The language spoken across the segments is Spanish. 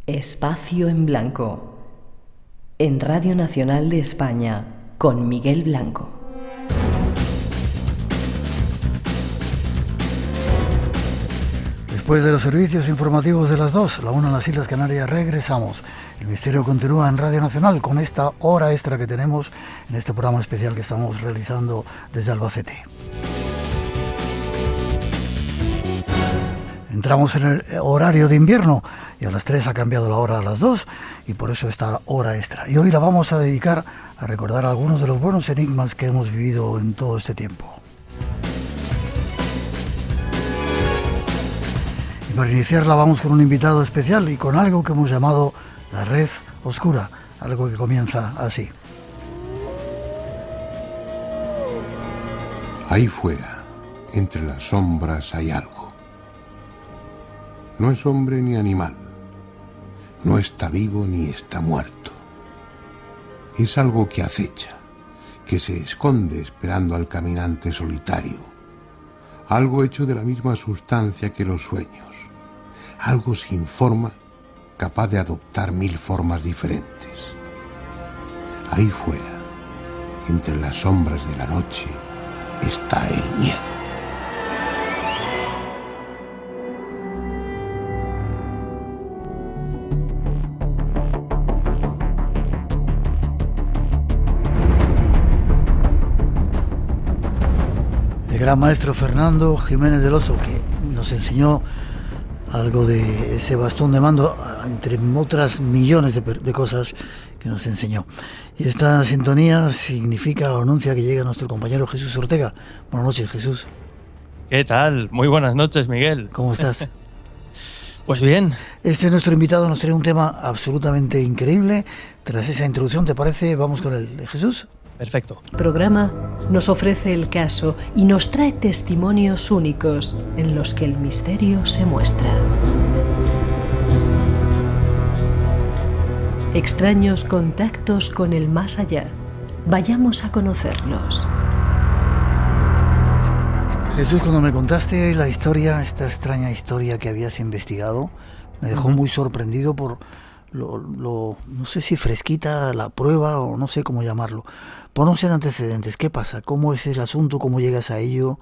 Espacio en Blanco, en Radio Nacional de España, con Miguel Blanco. Después de los servicios informativos de las 2, la 1 en las Islas Canarias, regresamos. El misterio continúa en Radio Nacional con esta hora extra que tenemos en este programa especial que estamos realizando desde Albacete. Entramos en el horario de invierno y a las 3 ha cambiado la hora a las 2 y por eso esta hora extra. Y hoy la vamos a dedicar a recordar algunos de los buenos enigmas que hemos vivido en todo este tiempo. Y para iniciarla vamos con un invitado especial y con algo que hemos llamado la red oscura, algo que comienza así. Ahí fuera, entre las sombras hay algo. No es hombre ni animal, no está vivo ni está muerto. Es algo que acecha, que se esconde esperando al caminante solitario. Algo hecho de la misma sustancia que los sueños. Algo sin forma, capaz de adoptar 1000 formas diferentes. Ahí fuera, entre las sombras de la noche, está el miedo. El gran maestro Fernando Jiménez del Oso, que nos enseñó algo de ese bastón de mando, entre otras millones de cosas que nos enseñó. Y esta sintonía significa o anuncia que llega nuestro compañero Jesús Ortega. Buenas noches, Jesús. ¿Qué tal? Muy buenas noches, Miguel. ¿Cómo estás? Pues bien. Este nuestro invitado nos trae un tema absolutamente increíble. Tras esa introducción, ¿te parece? Vamos con el Jesús. Perfecto. El programa nos ofrece el caso y nos trae testimonios únicos en los que el misterio se muestra. Extraños contactos con el más allá. Vayamos a conocerlos. Jesús, cuando me contaste la historia, esta extraña historia que habías investigado, me dejó muy sorprendido por no sé si fresquita la prueba o no sé cómo llamarlo. Ponnos en antecedentes, ¿qué pasa? ¿Cómo es el asunto? ¿Cómo llegas a ello?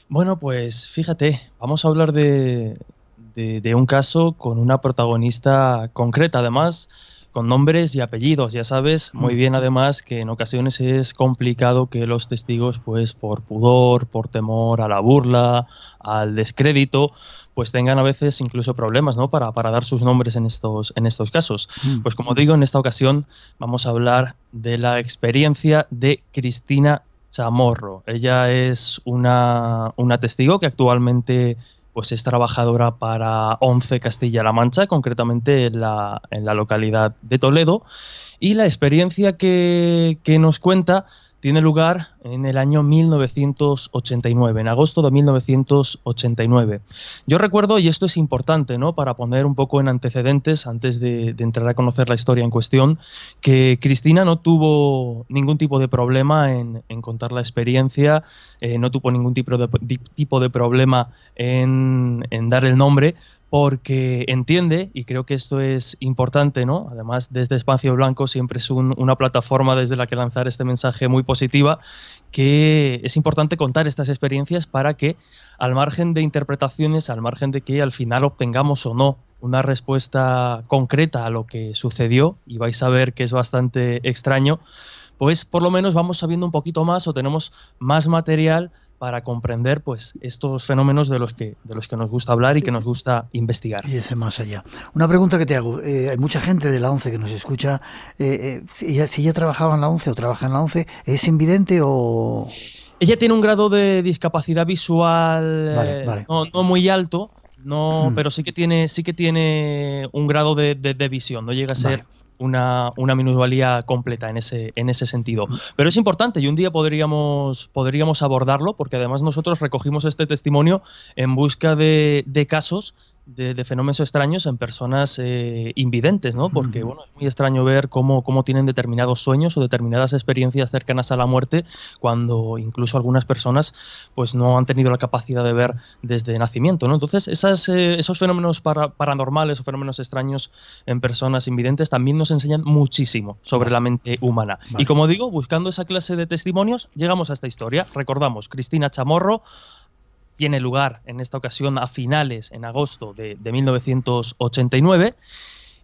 Bueno, pues fíjate, vamos a hablar de un caso con una protagonista concreta, además, con nombres y apellidos. Ya sabes muy bien, además, que en ocasiones es complicado que los testigos, pues por pudor, por temor a la burla, al descrédito, pues tengan a veces incluso problemas, ¿no? para dar sus nombres en estos casos. Pues como digo, en esta ocasión vamos a hablar de la experiencia de Cristina Chamorro. Ella es una testigo que actualmente pues es trabajadora para ONCE Castilla-La Mancha, concretamente en la localidad de Toledo, y la experiencia que nos cuenta tiene lugar en el año 1989, en agosto de 1989. Yo recuerdo, y esto es importante, ¿no?, para poner un poco en antecedentes antes de entrar a conocer la historia en cuestión, que Cristina no tuvo ningún tipo de problema en contar la experiencia, no tuvo ningún tipo de problema en dar el nombre, porque entiende, y creo que esto es importante, ¿no? Además, desde Espacio Blanco siempre es una plataforma desde la que lanzar este mensaje muy positiva, que es importante contar estas experiencias para que, al margen de interpretaciones, al margen de que al final obtengamos o no una respuesta concreta a lo que sucedió, y vais a ver que es bastante extraño, pues por lo menos vamos sabiendo un poquito más o tenemos más material para comprender pues estos fenómenos de los que nos gusta hablar y que nos gusta investigar. Y ese más allá. Una pregunta que te hago. Hay mucha gente de la ONCE que nos escucha. Si ella trabajaba en la ONCE o trabaja en la ONCE, ¿es invidente o...? Ella tiene un grado de discapacidad visual vale. No muy alto, pero sí que tiene un grado de visión. No llega a ser una minusvalía completa en ese sentido. Pero es importante y un día podríamos abordarlo, porque además nosotros recogimos este testimonio en busca de casos de fenómenos extraños en personas invidentes, ¿no? Porque bueno, es muy extraño ver cómo tienen determinados sueños o determinadas experiencias cercanas a la muerte cuando incluso algunas personas pues no han tenido la capacidad de ver desde nacimiento, ¿no? Entonces esos fenómenos paranormales o fenómenos extraños en personas invidentes también nos enseñan muchísimo sobre la mente humana. Vale. Y como digo, buscando esa clase de testimonios, llegamos a esta historia. Recordamos, Cristina Chamorro tiene lugar en esta ocasión a finales, en agosto de 1989.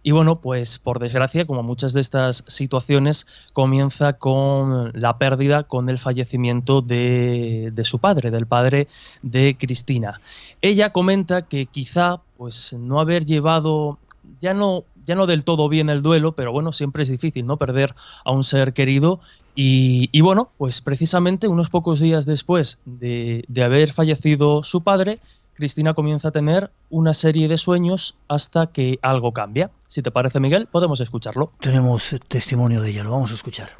Y bueno, pues por desgracia, como muchas de estas situaciones, comienza con la pérdida, con el fallecimiento de su padre, del padre de Cristina. Ella comenta que quizá pues no haber llevado, ya no del todo bien el duelo, pero bueno, siempre es difícil, ¿no?, perder a un ser querido. Y bueno, pues precisamente unos pocos días después de haber fallecido su padre, Cristina comienza a tener una serie de sueños hasta que algo cambia. Si te parece, Miguel, podemos escucharlo. Tenemos testimonio de ella, lo vamos a escuchar.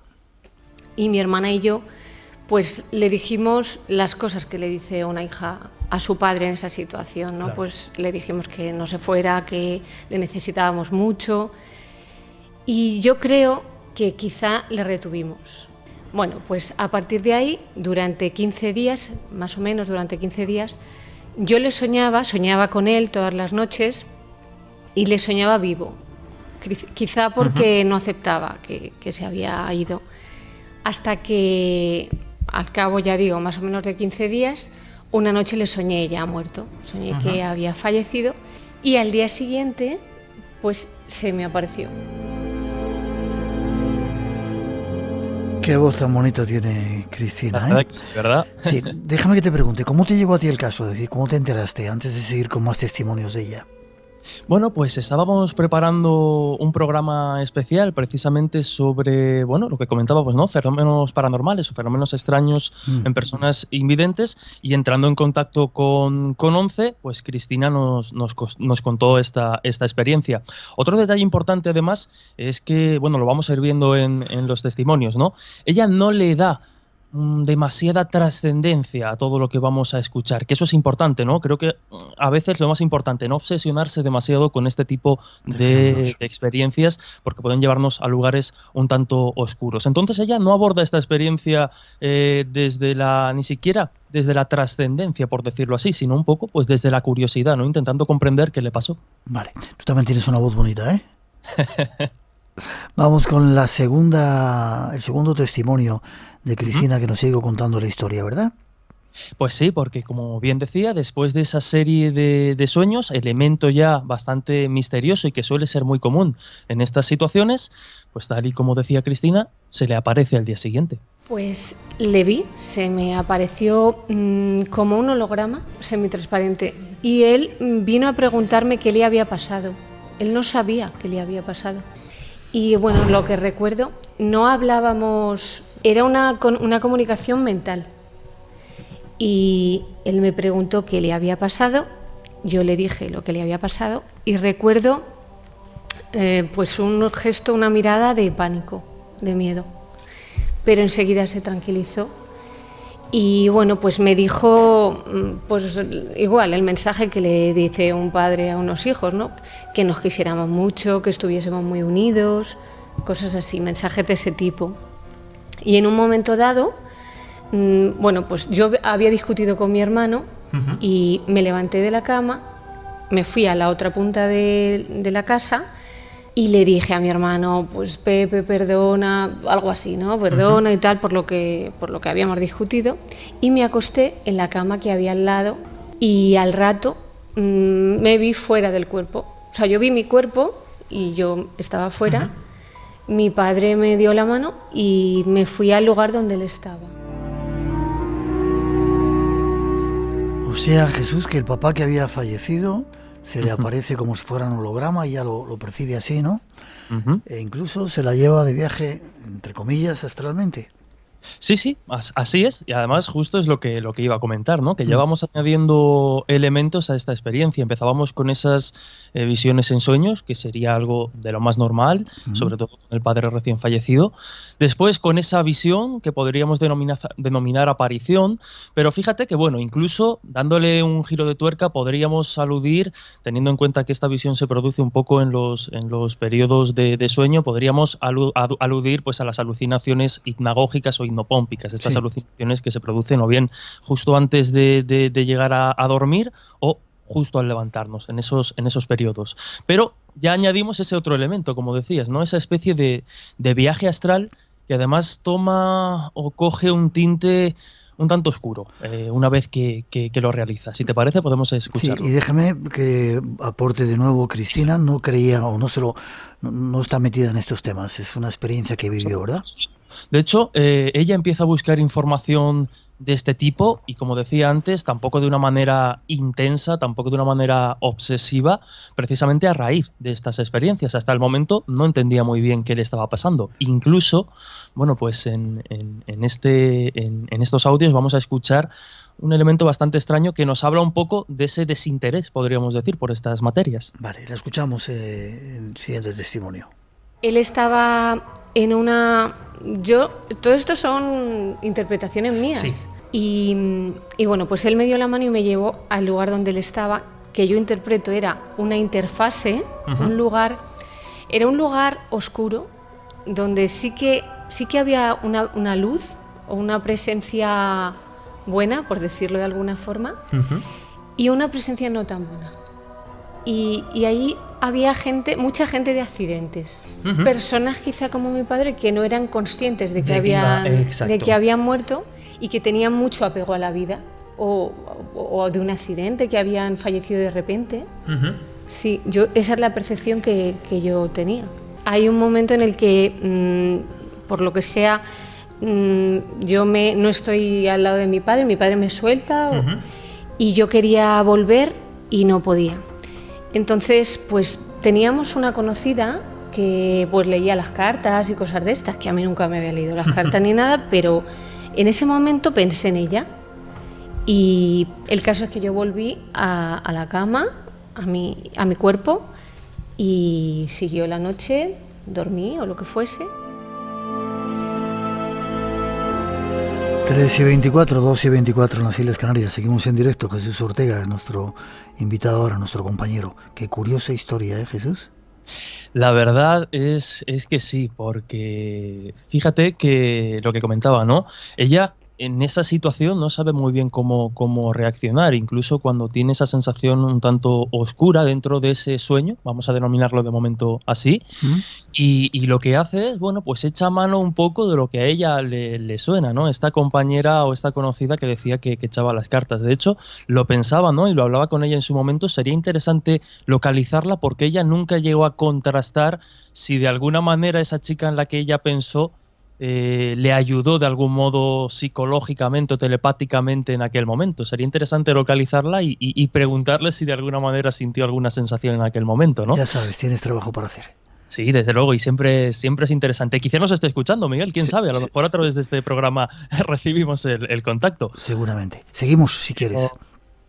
Y mi hermana y yo, pues le dijimos las cosas que le dice una hija a su padre en esa situación, ¿no? Claro. Pues le dijimos que no se fuera, que le necesitábamos mucho. Y yo creo que quizá le retuvimos. Bueno, pues a partir de ahí, durante 15 días, más o menos durante 15 días, yo le soñaba con él todas las noches y le soñaba vivo, quizá porque no aceptaba que se había ido. Hasta que, al cabo, ya digo, más o menos de 15 días, una noche le soñé ya muerto, soñé que había fallecido y al día siguiente, pues se me apareció. Qué voz tan bonita tiene Cristina, ¿eh? ¿Verdad? Sí, déjame que te pregunte, ¿cómo te llegó a ti el caso? Es decir, ¿cómo te enteraste antes de seguir con más testimonios de ella? Bueno, pues estábamos preparando un programa especial precisamente sobre, bueno, lo que comentábamos, ¿no?, fenómenos paranormales o fenómenos extraños en personas invidentes, y entrando en contacto con ONCE, pues Cristina nos contó esta experiencia. Otro detalle importante además es que, bueno, lo vamos a ir viendo en los testimonios, ¿no? Ella no le da demasiada trascendencia a todo lo que vamos a escuchar, que eso es importante, ¿no? Creo que a veces lo más importante, no obsesionarse demasiado con este tipo de experiencias, porque pueden llevarnos a lugares un tanto oscuros. Entonces ella no aborda esta experiencia ni siquiera desde la trascendencia, por decirlo así, sino un poco pues desde la curiosidad, ¿no?, intentando comprender qué le pasó. Vale, tú también tienes una voz bonita, ¿eh? Vamos con el segundo testimonio de Cristina, que nos sigue contando la historia, ¿verdad? Pues sí, porque como bien decía, después de esa serie de sueños, elemento ya bastante misterioso y que suele ser muy común en estas situaciones, pues tal y como decía Cristina, se le aparece al día siguiente. Pues le vi, se me apareció como un holograma semitransparente y él vino a preguntarme qué le había pasado. Él no sabía qué le había pasado. Y bueno, lo que recuerdo, no hablábamos, era una comunicación mental. Y él me preguntó qué le había pasado, yo le dije lo que le había pasado y recuerdo pues un gesto, una mirada de pánico, de miedo. Pero enseguida se tranquilizó y bueno, pues me dijo, pues igual, el mensaje que le dice un padre a unos hijos, ¿no? Que nos quisiéramos mucho, que estuviésemos muy unidos, cosas así, mensajes de ese tipo. Y en un momento dado, bueno, pues yo había discutido con mi hermano y me levanté de la cama, me fui a la otra punta de la casa y le dije a mi hermano, pues Pepe, perdona, algo así, ¿no? Perdona y tal por lo que habíamos discutido, y me acosté en la cama que había al lado y al rato me vi fuera del cuerpo. O sea, yo vi mi cuerpo y yo estaba fuera, mi padre me dio la mano y me fui al lugar donde él estaba. O sea, Jesús, que el papá que había fallecido se le aparece como si fuera un holograma y ya lo percibe así, ¿no? E incluso se la lleva de viaje, entre comillas, astralmente. Sí, así es. Y además justo es lo que iba a comentar, ¿no? Que ya vamos añadiendo elementos a esta experiencia. Empezábamos con esas visiones en sueños, que sería algo de lo más normal, sobre todo con el padre recién fallecido. Después con esa visión que podríamos denominar aparición. Pero fíjate que, bueno, incluso dándole un giro de tuerca podríamos aludir, teniendo en cuenta que esta visión se produce un poco en los periodos de sueño, podríamos aludir pues a las alucinaciones hipnagógicas o hipnopómpicas, estas alucinaciones que se producen o bien justo antes de llegar a dormir o justo al levantarnos en esos periodos. Pero ya añadimos ese otro elemento, como decías, ¿no? Esa especie de viaje astral que además toma o coge un tinte un tanto oscuro una vez que lo realiza. Si te parece, podemos escucharlo. Sí, y déjame que aporte de nuevo, Cristina no creía o no está metida en estos temas, es una experiencia que vivió, ¿verdad? De hecho, ella empieza a buscar información de este tipo y, como decía antes, tampoco de una manera intensa, tampoco de una manera obsesiva, precisamente a raíz de estas experiencias. Hasta el momento no entendía muy bien qué le estaba pasando. Incluso, bueno, pues en estos audios vamos a escuchar un elemento bastante extraño que nos habla un poco de ese desinterés, podríamos decir, por estas materias. Vale, la escuchamos en el siguiente testimonio. Él estaba en una... todo esto son interpretaciones mías. Sí. Y bueno, pues él me dio la mano y me llevó al lugar donde él estaba, que yo interpreto era una interfase, era un lugar oscuro, donde sí que había una luz o una presencia buena, por decirlo de alguna forma, y una presencia no tan buena. Y ahí había mucha gente de accidentes, personas quizá como mi padre que no eran conscientes de que habían muerto y que tenían mucho apego a la vida, o de un accidente, que habían fallecido de repente. Sí, esa es la percepción que yo tenía. Hay un momento en el que, por lo que sea, yo no estoy al lado de mi padre me suelta, y yo quería volver y no podía. Entonces, pues teníamos una conocida que pues leía las cartas y cosas de estas, que a mí nunca me había leído las cartas ni nada, pero en ese momento pensé en ella. Y el caso es que yo volví a la cama, a mi cuerpo, y siguió la noche, dormí o lo que fuese. 3:24, 2:24 en las Islas Canarias. Seguimos en directo. Jesús Ortega, nuestro invitado ahora, nuestro compañero. Qué curiosa historia, ¿eh, Jesús? La verdad es que sí, porque fíjate que lo que comentaba, ¿no? Ella en esa situación no sabe muy bien cómo reaccionar, incluso cuando tiene esa sensación un tanto oscura dentro de ese sueño, vamos a denominarlo de momento así, y lo que hace es, bueno, pues echa mano un poco de lo que a ella le suena, ¿no? Esta compañera o esta conocida que decía que echaba las cartas. De hecho, lo pensaba, ¿no? Y lo hablaba con ella en su momento, sería interesante localizarla porque ella nunca llegó a contrastar si de alguna manera esa chica en la que ella pensó le ayudó de algún modo psicológicamente o telepáticamente en aquel momento. Sería interesante localizarla y preguntarle si de alguna manera sintió alguna sensación en aquel momento, ¿no? Ya sabes, tienes trabajo para hacer. Sí, desde luego, y siempre es interesante. Quizá nos esté escuchando, Miguel, quién sabe, a lo mejor a través de este programa recibimos el contacto. Seguramente. Seguimos, si quieres.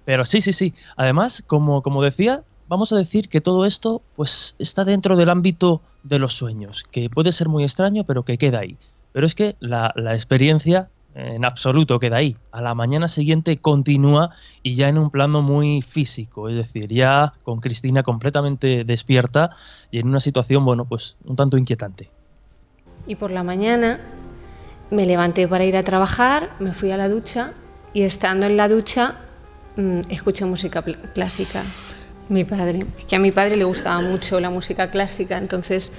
Pero sí. Además, como decía, vamos a decir que todo esto pues está dentro del ámbito de los sueños, que puede ser muy extraño, pero que queda ahí. Pero es que la experiencia en absoluto queda ahí. A la mañana siguiente continúa y ya en un plano muy físico, es decir, ya con Cristina completamente despierta y en una situación, bueno, pues un tanto inquietante. Y por la mañana me levanté para ir a trabajar, me fui a la ducha y estando en la ducha escuché música clásica. Mi padre, que a mi padre le gustaba mucho la música clásica, entonces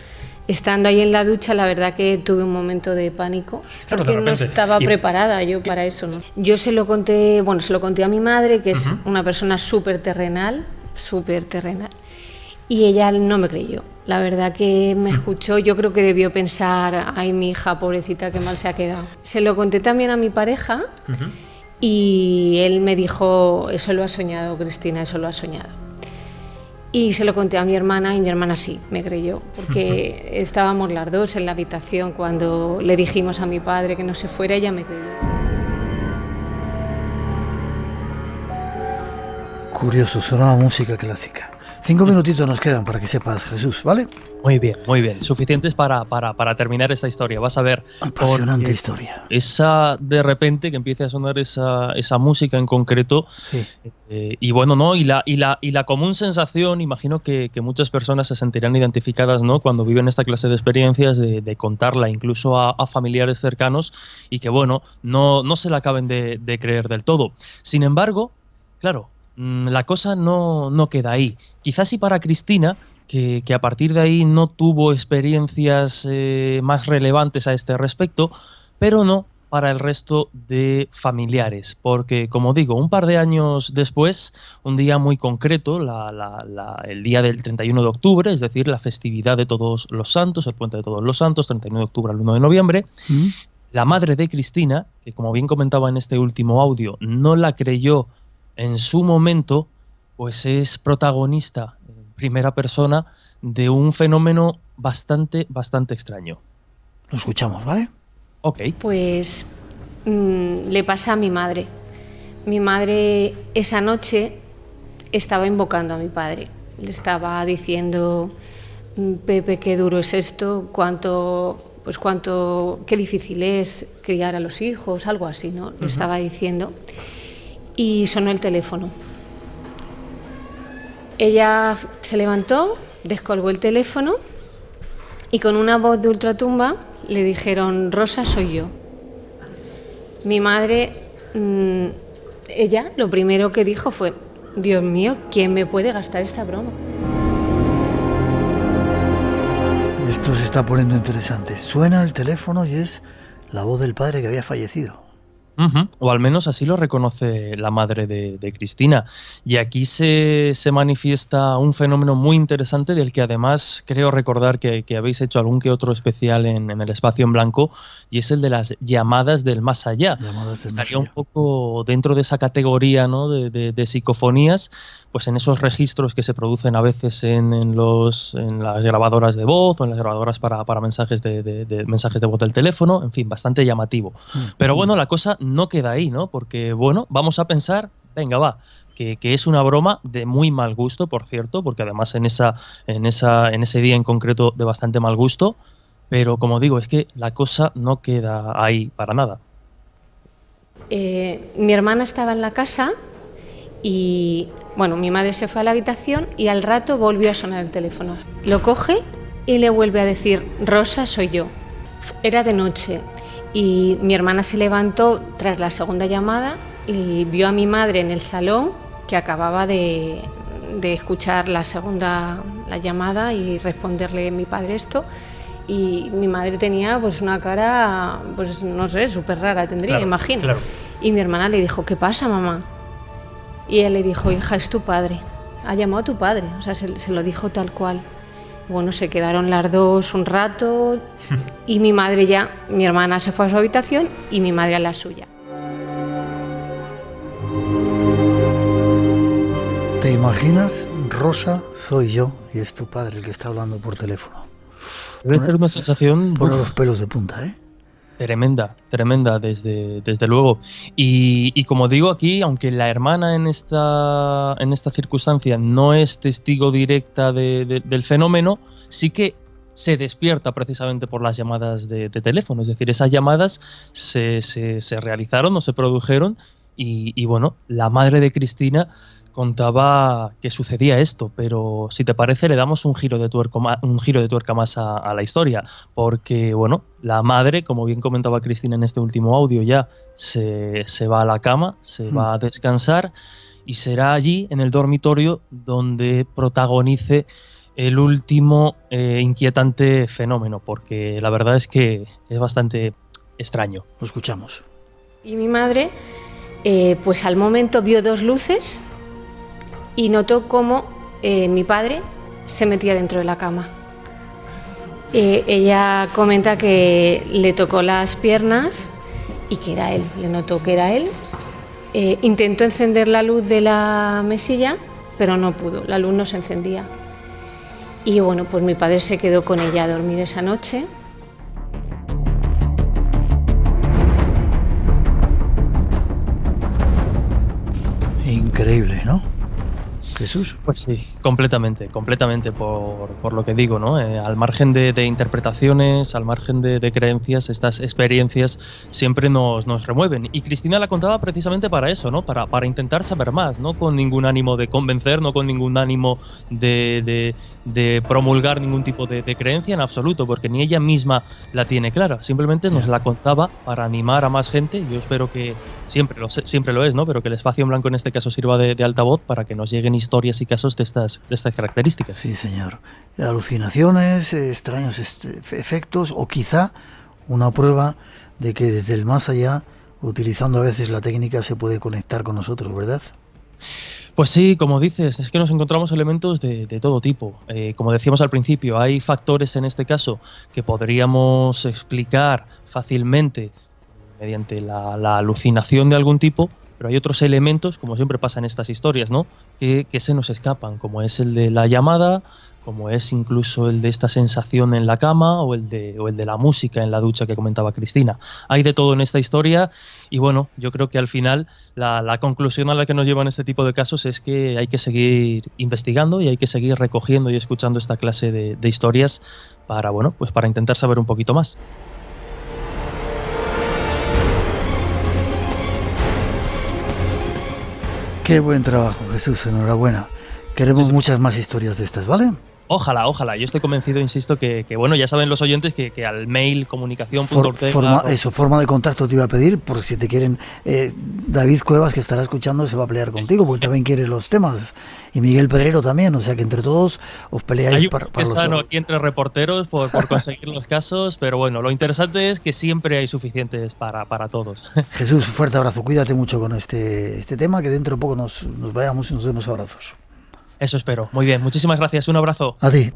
estando ahí en la ducha, la verdad que tuve un momento de pánico, porque no estaba preparada yo para eso, ¿no? Yo se lo conté a mi madre, que es una persona súper terrenal, y ella no me creyó. La verdad que me escuchó, yo creo que debió pensar, ay, mi hija, pobrecita, qué mal se ha quedado. Se lo conté también a mi pareja, y, Y él me dijo, eso lo has soñado, Cristina, eso lo has soñado. Y se lo conté a mi hermana y mi hermana sí, me creyó, porque estábamos las dos en la habitación cuando le dijimos a mi padre que no se fuera, ella me creyó. Curioso, sonaba música clásica. 5 minutitos nos quedan para que sepas, Jesús, ¿vale? Muy bien. Suficientes para terminar esta historia. Vas a ver. Apasionante historia. Esa, de repente, que empiece a sonar esa música en concreto. Sí. Y bueno, ¿no? Y la común sensación, imagino que muchas personas se sentirán identificadas, ¿no? Cuando viven esta clase de experiencias, de contarla incluso a familiares cercanos y que, bueno, no se la acaben de creer del todo. Sin embargo, claro, la cosa no queda ahí. Quizás sí para Cristina, que a partir de ahí no tuvo experiencias más relevantes a este respecto, pero no para el resto de familiares, porque, como digo, un par de años después, un día muy concreto, el día del 31 de octubre, es decir, la festividad de Todos los Santos, el puente de Todos los Santos, 31 de octubre al 1 de noviembre, la madre de Cristina, que como bien comentaba en este último audio, no la creyó en su momento, pues es protagonista en primera persona de un fenómeno bastante extraño. Lo escuchamos, ¿vale? Ok. Pues le pasa a mi madre. Mi madre esa noche estaba invocando a mi padre. Le estaba diciendo, Pepe, qué duro es esto, qué difícil es criar a los hijos, algo así, ¿no? Le estaba diciendo. Y sonó el teléfono. Ella se levantó, descolgó el teléfono y con una voz de ultratumba le dijeron: Rosa, soy yo. Mi madre, ella lo primero que dijo fue: Dios mío, ¿quién me puede gastar esta broma? Esto se está poniendo interesante. Suena el teléfono y es la voz del padre que había fallecido. O al menos así lo reconoce la madre de Cristina. Y aquí se manifiesta un fenómeno muy interesante del que además creo recordar que habéis hecho algún que otro especial en el Espacio en Blanco, y es el de las llamadas del más allá. Estaría un poco dentro de esa categoría, ¿no? de psicofonías, pues en esos registros que se producen a veces en las grabadoras de voz o en las grabadoras para mensajes de mensajes de voz del teléfono, en fin, bastante llamativo. Pero bueno, la cosa no queda ahí, ¿no? Porque, bueno, vamos a pensar, venga, va, que es una broma de muy mal gusto, por cierto, porque además en ese día en concreto de bastante mal gusto, pero como digo, es que la cosa no queda ahí para nada. Mi hermana estaba en la casa y, bueno, mi madre se fue a la habitación y al rato volvió a sonar el teléfono. Lo coge y le vuelve a decir: Rosa, soy yo. Era de noche. Y mi hermana se levantó tras la segunda llamada y vio a mi madre en el salón, que acababa de escuchar la llamada y responderle a mi padre esto. Y mi madre tenía pues una cara, pues no sé, súper rara tendría, claro, imagino. Claro. Y mi hermana le dijo: ¿qué pasa, mamá? Y ella le dijo: hija, es tu padre. Ha llamado a tu padre. O sea, se lo dijo tal cual. Bueno, se quedaron las dos un rato y mi hermana se fue a su habitación y mi madre a la suya. ¿Te imaginas? Rosa, soy yo y es tu padre el que está hablando por teléfono. Debe ser una sensación... Pone los pelos de punta, ¿eh? Tremenda, desde luego. Y como digo aquí, aunque la hermana en esta circunstancia no es testigo directa del fenómeno, sí que se despierta precisamente por las llamadas de teléfono. Es decir, esas llamadas se realizaron o se produjeron y bueno, la madre de Cristina contaba que sucedía esto, pero si te parece le damos un giro de tuerca más a la historia, porque bueno, la madre, como bien comentaba Cristina en este último audio, ya se va a la cama, se va a descansar y será allí en el dormitorio donde protagonice el último inquietante fenómeno, porque la verdad es que es bastante extraño. Lo escuchamos. Y mi madre, pues al momento vio dos luces y notó cómo mi padre se metía dentro de la cama. Ella comenta que le tocó las piernas y que era él, le notó que era él. Intentó encender la luz de la mesilla pero no pudo, la luz no se encendía. Y bueno, pues mi padre se quedó con ella a dormir esa noche. Increíble, ¿no? Jesús. Pues sí, completamente por lo que digo, ¿no? Al margen de interpretaciones, al margen de creencias, estas experiencias siempre nos remueven. Y Cristina la contaba precisamente para eso, ¿no? Para intentar saber más, no con ningún ánimo de convencer, no con ningún ánimo de promulgar ningún tipo de creencia en absoluto, porque ni ella misma la tiene clara. Simplemente nos la contaba para animar a más gente. Yo espero que siempre lo es, ¿no? Pero que el Espacio en Blanco en este caso sirva de altavoz para que nos lleguen historias y casos de estas características. Sí, señor. Alucinaciones, extraños efectos, o quizá una prueba de que desde el más allá, utilizando a veces la técnica, se puede conectar con nosotros, ¿verdad? Pues sí, como dices, es que nos encontramos elementos de todo tipo. Como decíamos al principio, hay factores en este caso que podríamos explicar fácilmente mediante la alucinación de algún tipo, pero hay otros elementos, como siempre pasa en estas historias, ¿no? que se nos escapan, como es el de la llamada, como es incluso el de esta sensación en la cama o el de la música en la ducha que comentaba Cristina. Hay de todo en esta historia y bueno, yo creo que al final la conclusión a la que nos llevan este tipo de casos es que hay que seguir investigando y hay que seguir recogiendo y escuchando esta clase de historias para intentar saber un poquito más. Qué buen trabajo, Jesús, enhorabuena. Queremos muchas más historias de estas, ¿vale? Ojalá. Yo estoy convencido, insisto, que bueno, ya saben los oyentes que al mail comunicación.ortega... Forma de contacto te iba a pedir, porque si te quieren... David Cuevas, que estará escuchando, se va a pelear contigo, porque también quiere los temas. Y Miguel Pedrero también, o sea que entre todos os peleáis para los... Hay un aquí entre reporteros por conseguir los casos, pero bueno, lo interesante es que siempre hay suficientes para todos. Jesús, fuerte abrazo, cuídate mucho con este tema, que dentro de poco nos vayamos y nos demos abrazos. Eso espero. Muy bien, muchísimas gracias. Un abrazo. A ti.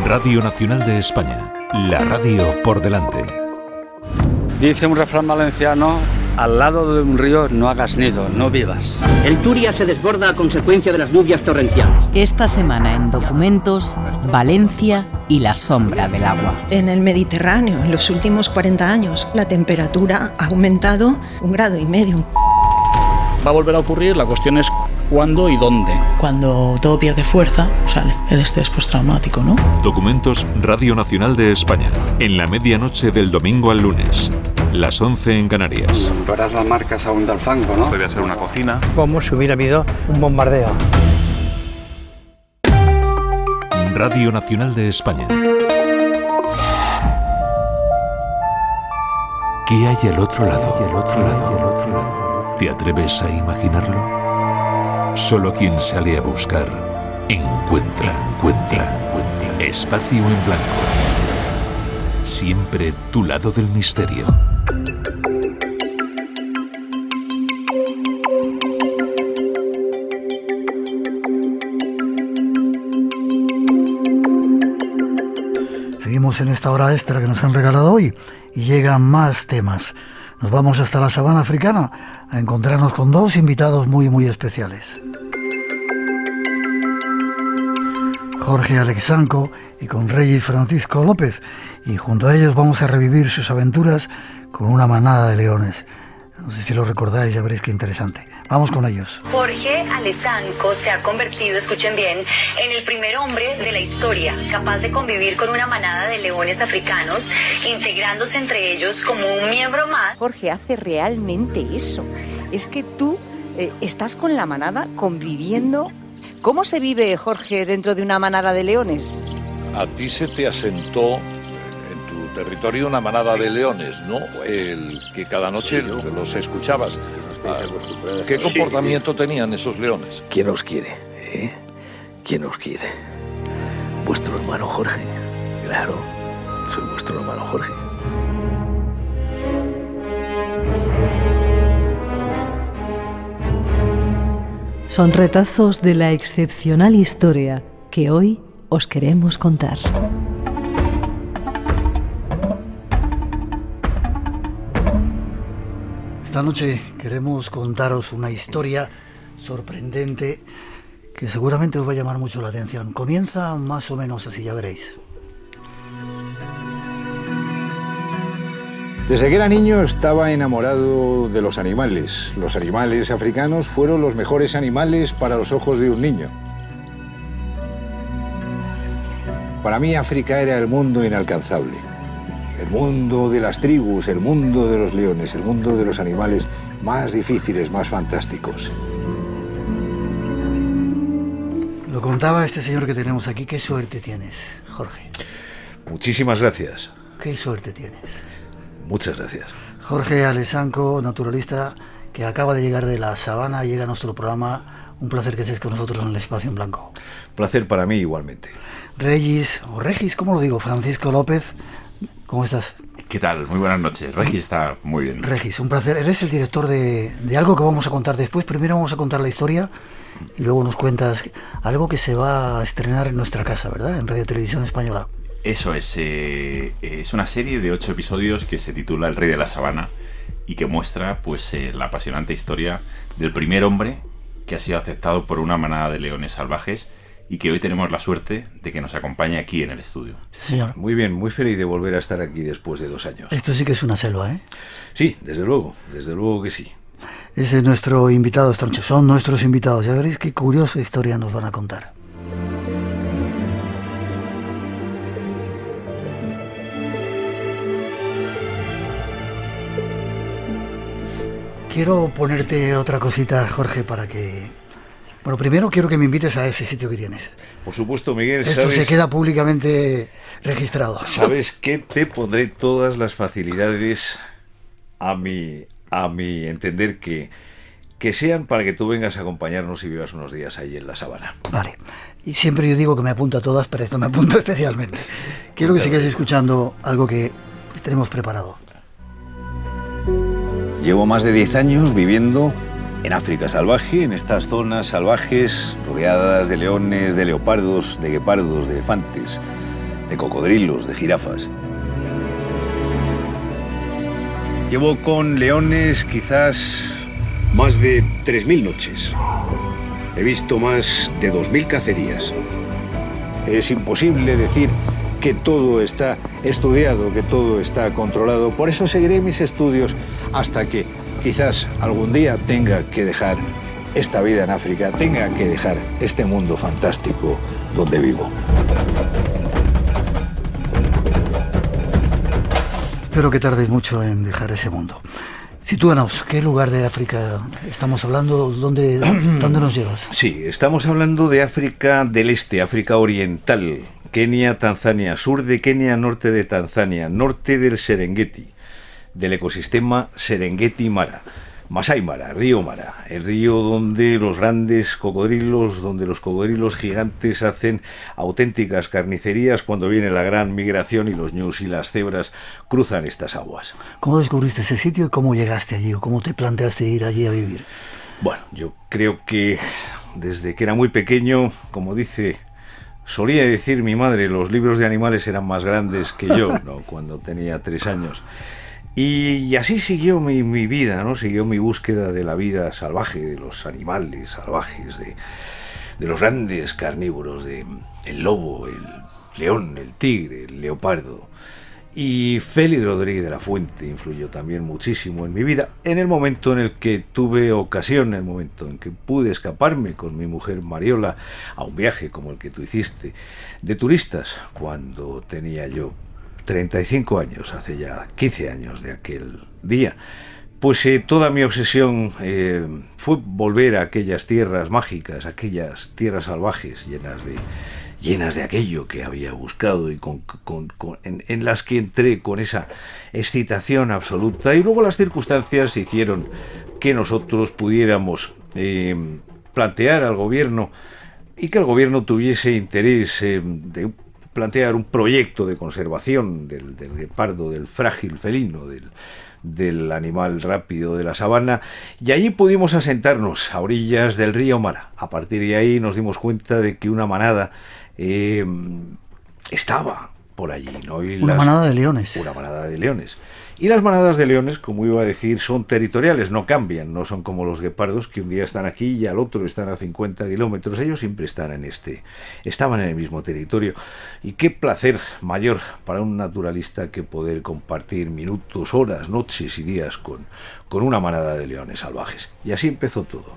Radio Nacional de España. La radio por delante. Dice un refrán valenciano: al lado de un río no hagas nido, no vivas. El Turia se desborda a consecuencia de las lluvias torrenciales. Esta semana en Documentos, Valencia y la sombra del agua. En el Mediterráneo, en los últimos 40 años, la temperatura ha aumentado 1,5 grados. Va a volver a ocurrir, la cuestión es cuándo y dónde. Cuando todo pierde fuerza, sale el estrés postraumático, ¿no? Documentos Radio Nacional de España, en la medianoche del domingo al lunes. Las 11 en Canarias. Verás las marcas aún del fango, ¿no? Podría ser una cocina. Como si hubiera habido un bombardeo. Radio Nacional de España. ¿Qué hay al otro lado? ¿Te atreves a imaginarlo? Solo quien sale a buscar, encuentra. Espacio en Blanco. Siempre tu lado del misterio. Seguimos en esta hora extra que nos han regalado hoy y llegan más temas. Nos vamos hasta la sabana africana a encontrarnos con dos invitados muy muy especiales. Jorge Alexanco y con Reyes Francisco López, y junto a ellos vamos a revivir sus aventuras con una manada de leones. No sé si lo recordáis, ya veréis qué interesante. Vamos con ellos. Jorge Alexanco se ha convertido, escuchen bien, en el primer hombre de la historia capaz de convivir con una manada de leones africanos, integrándose entre ellos como un miembro más. Jorge hace realmente eso. Es que tú estás con la manada conviviendo. ¿Cómo se vive, Jorge, dentro de una manada de leones? A ti se te asentó territorio una manada de leones, ¿no? El que cada noche los escuchabas. ¿Qué comportamiento tenían esos leones? ¿Quién os quiere? ¿Quién os quiere? Vuestro hermano Jorge. Claro, soy vuestro hermano Jorge. Son retazos de la excepcional historia que hoy os queremos contar. Esta noche queremos contaros una historia sorprendente que seguramente os va a llamar mucho la atención. Comienza más o menos así, ya veréis. Desde que era niño estaba enamorado de los animales. Los animales africanos fueron los mejores animales para los ojos de un niño. Para mí África era el mundo inalcanzable. El mundo de las tribus, el mundo de los leones, el mundo de los animales más difíciles, más fantásticos. Lo contaba este señor que tenemos aquí. ¿Qué suerte tienes, Jorge? Muchísimas gracias. ¿Qué suerte tienes? Muchas gracias. Jorge Alessanco, naturalista que acaba de llegar de la sabana, llega a nuestro programa. Un placer que estés con nosotros en el Espacio en Blanco. Placer para mí igualmente. Regis, ¿cómo lo digo? Francisco López, ¿cómo estás? ¿Qué tal? Muy buenas noches. Regis está muy bien. Regis, un placer. Eres el director de algo que vamos a contar después. Primero vamos a contar la historia y luego nos cuentas algo que se va a estrenar en nuestra casa, ¿verdad? En Radio Televisión Española. Eso es una serie de 8 episodios que se titula El Rey de la Sabana y que muestra pues la apasionante historia del primer hombre que ha sido aceptado por una manada de leones salvajes y que hoy tenemos la suerte de que nos acompañe aquí en el estudio. Señor. Muy bien, muy feliz de volver a estar aquí después de 2 años. Esto sí que es una selva, ¿eh? Sí, desde luego que sí. Ese es nuestro invitado esta noche, son nuestros invitados. Ya veréis qué curiosa historia nos van a contar. Quiero ponerte otra cosita, Jorge, para que... Bueno, primero quiero que me invites a ese sitio que tienes. Por supuesto, Miguel. Esto se queda públicamente registrado. ¿Sabes qué? Te pondré todas las facilidades a mi entender que sean para que tú vengas a acompañarnos y vivas unos días ahí en la sabana. Vale. Y siempre yo digo que me apunto a todas, pero esto me apunto especialmente. Quiero que sigáis escuchando algo que tenemos preparado. Llevo más de 10 años viviendo en África salvaje, en estas zonas salvajes rodeadas de leones, de leopardos, de guepardos, de elefantes, de cocodrilos, de jirafas. Llevo con leones quizás más de 3.000 noches. He visto más de 2.000 cacerías. Es imposible decir que todo está estudiado, que todo está controlado. Por eso seguiré mis estudios hasta que quizás algún día tenga que dejar esta vida en África, tenga que dejar este mundo fantástico donde vivo. Espero que tardes mucho en dejar ese mundo. Sitúanos, ¿qué lugar de África estamos hablando? ¿Dónde nos llevas? Sí, estamos hablando de África del Este, África Oriental, Kenia, Tanzania, sur de Kenia, norte de Tanzania, norte del Serengeti, del ecosistema Serengeti Mara, Masai Mara, río Mara, el río donde los grandes cocodrilos, donde los cocodrilos gigantes hacen auténticas carnicerías cuando viene la gran migración y los ñus y las cebras cruzan estas aguas. ¿Cómo descubriste ese sitio y cómo llegaste allí o cómo te planteaste ir allí a vivir? Bueno, yo creo que desde que era muy pequeño, como solía decir mi madre, los libros de animales eran más grandes que yo, ¿no? Cuando tenía 3 años. Y así siguió mi vida, ¿no? Siguió mi búsqueda de la vida salvaje, de los animales salvajes, de los grandes carnívoros, el lobo, el león, el tigre, el leopardo. Y Félix Rodríguez de la Fuente influyó también muchísimo en mi vida, en el momento en el que tuve ocasión, en el momento en que pude escaparme con mi mujer Mariola a un viaje como el que tú hiciste, de turistas, cuando tenía yo 35 años, hace ya 15 años de aquel día. Pues toda mi obsesión fue volver a aquellas tierras mágicas, aquellas tierras salvajes llenas de aquello que había buscado y en las que entré con esa excitación absoluta, y luego las circunstancias hicieron que nosotros pudiéramos plantear al gobierno y que el gobierno tuviese interés de plantear un proyecto de conservación del guepardo, del frágil felino, del animal rápido de la sabana, y allí pudimos asentarnos a orillas del río Mara. A partir de ahí nos dimos cuenta de que una manada estaba por allí, ¿no? Una manada de leones. Una manada de leones. Y las manadas de leones, como iba a decir, son territoriales, no cambian, no son como los guepardos que un día están aquí y al otro están a 50 kilómetros. Ellos siempre están estaban en el mismo territorio. Y qué placer mayor para un naturalista que poder compartir minutos, horas, noches y días con una manada de leones salvajes. Y así empezó todo.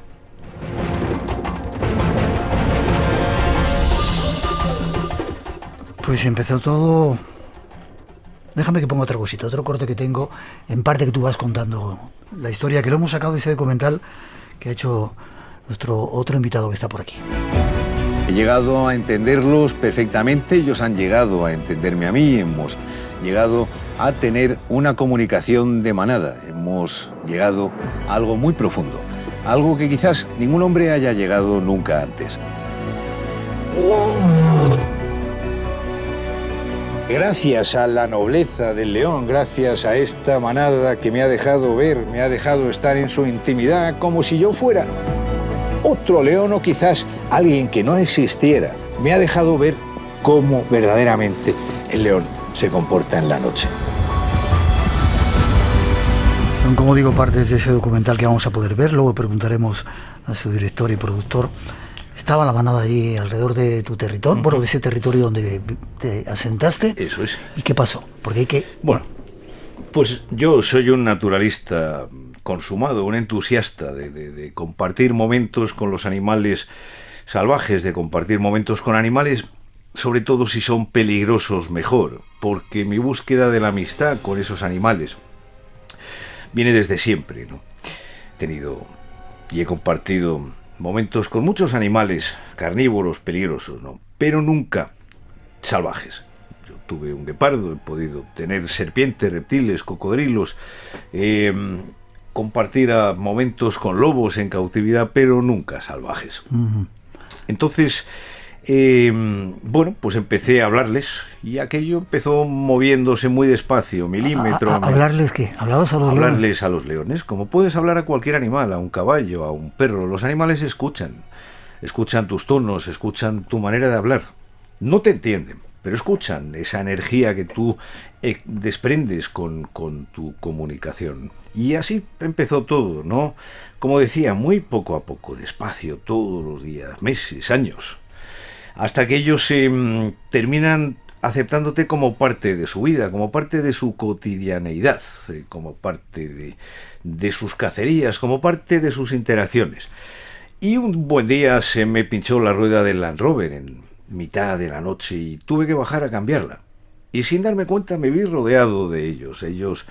Pues empezó todo. Déjame que ponga otra cosita, otro corte que tengo, en parte que tú vas contando la historia, que lo hemos sacado de ese documental que ha hecho nuestro otro invitado que está por aquí. He llegado a entenderlos perfectamente, ellos han llegado a entenderme a mí, hemos llegado a tener una comunicación de manada, hemos llegado a algo muy profundo, algo que quizás ningún hombre haya llegado nunca antes. Gracias a la nobleza del león, gracias a esta manada que me ha dejado ver, me ha dejado estar en su intimidad como si yo fuera otro león o quizás alguien que no existiera, me ha dejado ver cómo verdaderamente el león se comporta en la noche. Son, como digo, partes de ese documental que vamos a poder ver. Luego preguntaremos a su director y productor. Estaba la manada allí alrededor de tu territorio, bueno, de ese territorio donde te asentaste. Eso es. ¿Y qué pasó? Porque hay que... Bueno, pues yo soy un naturalista consumado, un entusiasta de compartir momentos con los animales salvajes, de compartir momentos con animales, sobre todo si son peligrosos mejor, porque mi búsqueda de la amistad con esos animales viene desde siempre, ¿no? He tenido y he compartido momentos con muchos animales carnívoros peligrosos, ¿no? Pero nunca salvajes. Yo tuve un guepardo, he podido tener serpientes, reptiles, cocodrilos, compartir momentos con lobos en cautividad, pero nunca salvajes. Entonces, bueno, pues empecé a hablarles y aquello empezó moviéndose muy despacio, milímetro. ¿Hablarles qué? ¿Hablabas a los leones? Hablarles a los leones, como puedes hablar a cualquier animal, a un caballo, a un perro. Los animales escuchan tus tonos, escuchan tu manera de hablar. No te entienden, pero escuchan esa energía que tú desprendes con tu comunicación. Y así empezó todo, ¿no? Como decía, muy poco a poco, despacio, todos los días, meses, años, hasta que ellos terminan aceptándote como parte de su vida, como parte de su cotidianeidad, como parte de sus cacerías, como parte de sus interacciones. Y un buen día se me pinchó la rueda del Land Rover en mitad de la noche y tuve que bajar a cambiarla. Y sin darme cuenta me vi rodeado de ellos. Ellos,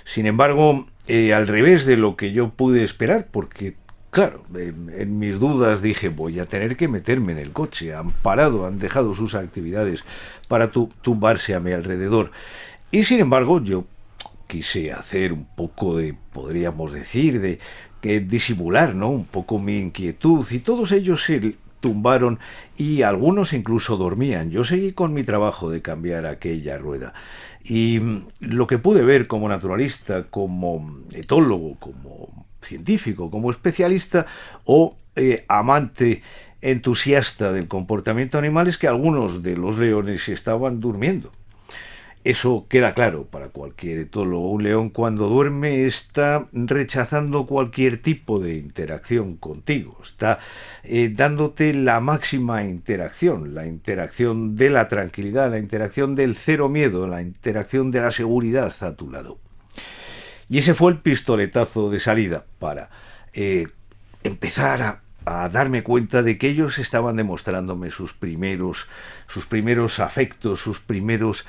sin embargo, al revés de lo que yo pude esperar, porque claro, en mis dudas dije, voy a tener que meterme en el coche. Han parado, han dejado sus actividades para tumbarse a mi alrededor. Y sin embargo, yo quise hacer un poco de, podríamos decir, de disimular, ¿no? Un poco mi inquietud. Y todos ellos se tumbaron y algunos incluso dormían. Yo seguí con mi trabajo de cambiar aquella rueda. Y lo que pude ver como naturalista, como etólogo, como científico, como especialista o amante entusiasta del comportamiento animal es que algunos de los leones estaban durmiendo. Eso queda claro para cualquier etólogo. Un león cuando duerme está rechazando cualquier tipo de interacción contigo, está dándote la máxima interacción, la interacción de la tranquilidad, la interacción del cero miedo, la interacción de la seguridad a tu lado. Y ese fue el pistoletazo de salida para empezar a darme cuenta de que ellos estaban demostrándome sus primeros afectos, sus primeros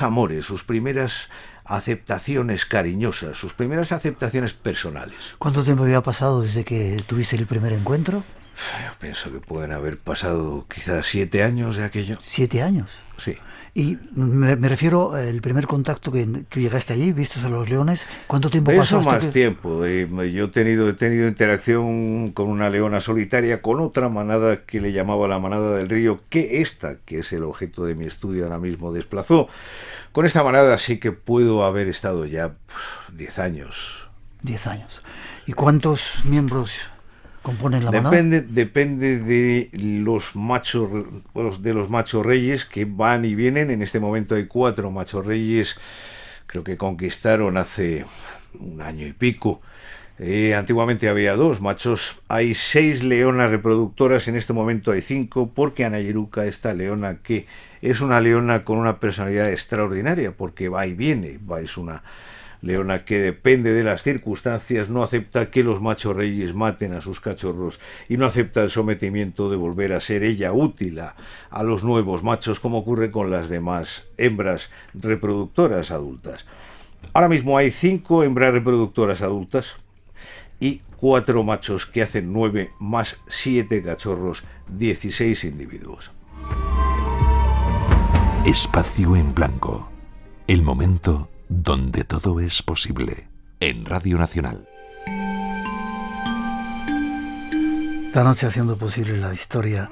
amores, sus primeras aceptaciones cariñosas, sus primeras aceptaciones personales. ¿Cuánto tiempo había pasado desde que tuviste el primer encuentro? Yo pienso que pueden haber pasado quizás 7 años de aquello. ¿7 años? Sí. Y me refiero al primer contacto que tú llegaste allí, viste a los leones. ¿Cuánto tiempo pasó? Eso más tiempo. Yo he tenido interacción con una leona solitaria, con otra manada que le llamaba la manada del río, que es el objeto de mi estudio ahora mismo, desplazó. Con esta manada sí que puedo haber estado ya 10 años. 10 años. ¿Y cuántos miembros componen la manada? Depende de los machos reyes que van y vienen. En este momento hay 4 machos reyes, creo que conquistaron hace un año y pico. Antiguamente había 2 machos, hay 6 leonas reproductoras, en este momento hay 5, porque Anayeruka, esta leona, que es una leona con una personalidad extraordinaria, porque va y viene, es una leona que depende de las circunstancias, no acepta que los machos reyes maten a sus cachorros y no acepta el sometimiento de volver a ser ella útil a los nuevos machos, como ocurre con las demás hembras reproductoras adultas. Ahora mismo hay 5 hembras reproductoras adultas y 4 machos que hacen 9 más 7 cachorros, 16 individuos. Espacio en blanco. El momento donde todo es posible. En Radio Nacional. Esta noche haciendo posible la historia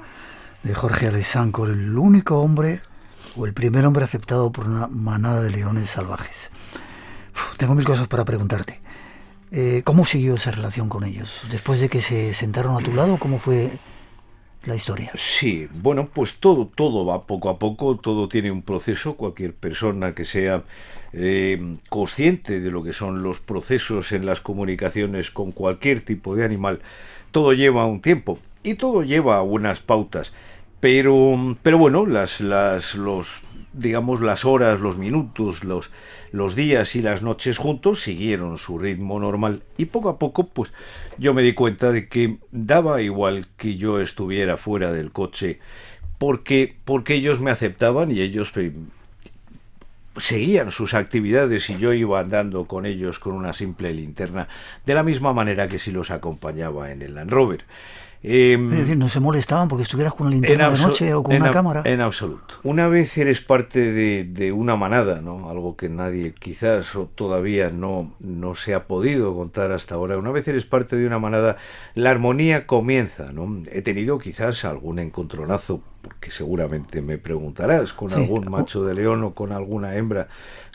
de Jorge Aleixandre, el único hombre o el primer hombre aceptado por una manada de leones salvajes. Tengo 1000 cosas para preguntarte. ¿Cómo siguió esa relación con ellos? Después de que se sentaron a tu lado, ¿cómo fue la historia? Sí, bueno, pues todo va poco a poco, todo tiene un proceso. Cualquier persona que sea consciente de lo que son los procesos en las comunicaciones con cualquier tipo de animal, todo lleva un tiempo y todo lleva unas pautas. Pero bueno, las horas, los minutos, los días y las noches juntos siguieron su ritmo normal, y poco a poco pues yo me di cuenta de que daba igual que yo estuviera fuera del coche, porque ellos me aceptaban y ellos seguían sus actividades y yo iba andando con ellos con una simple linterna, de la misma manera que si los acompañaba en el Land Rover. Es decir, ¿no se molestaban porque estuvieras con una linterna de noche o con una cámara? En absoluto. Una vez eres parte de una manada, ¿no? Algo que nadie quizás o todavía no se ha podido contar hasta ahora. Una vez eres parte de una manada, la armonía comienza, ¿no? He tenido quizás algún encontronazo, porque seguramente me preguntarás, con algún macho de león o con alguna hembra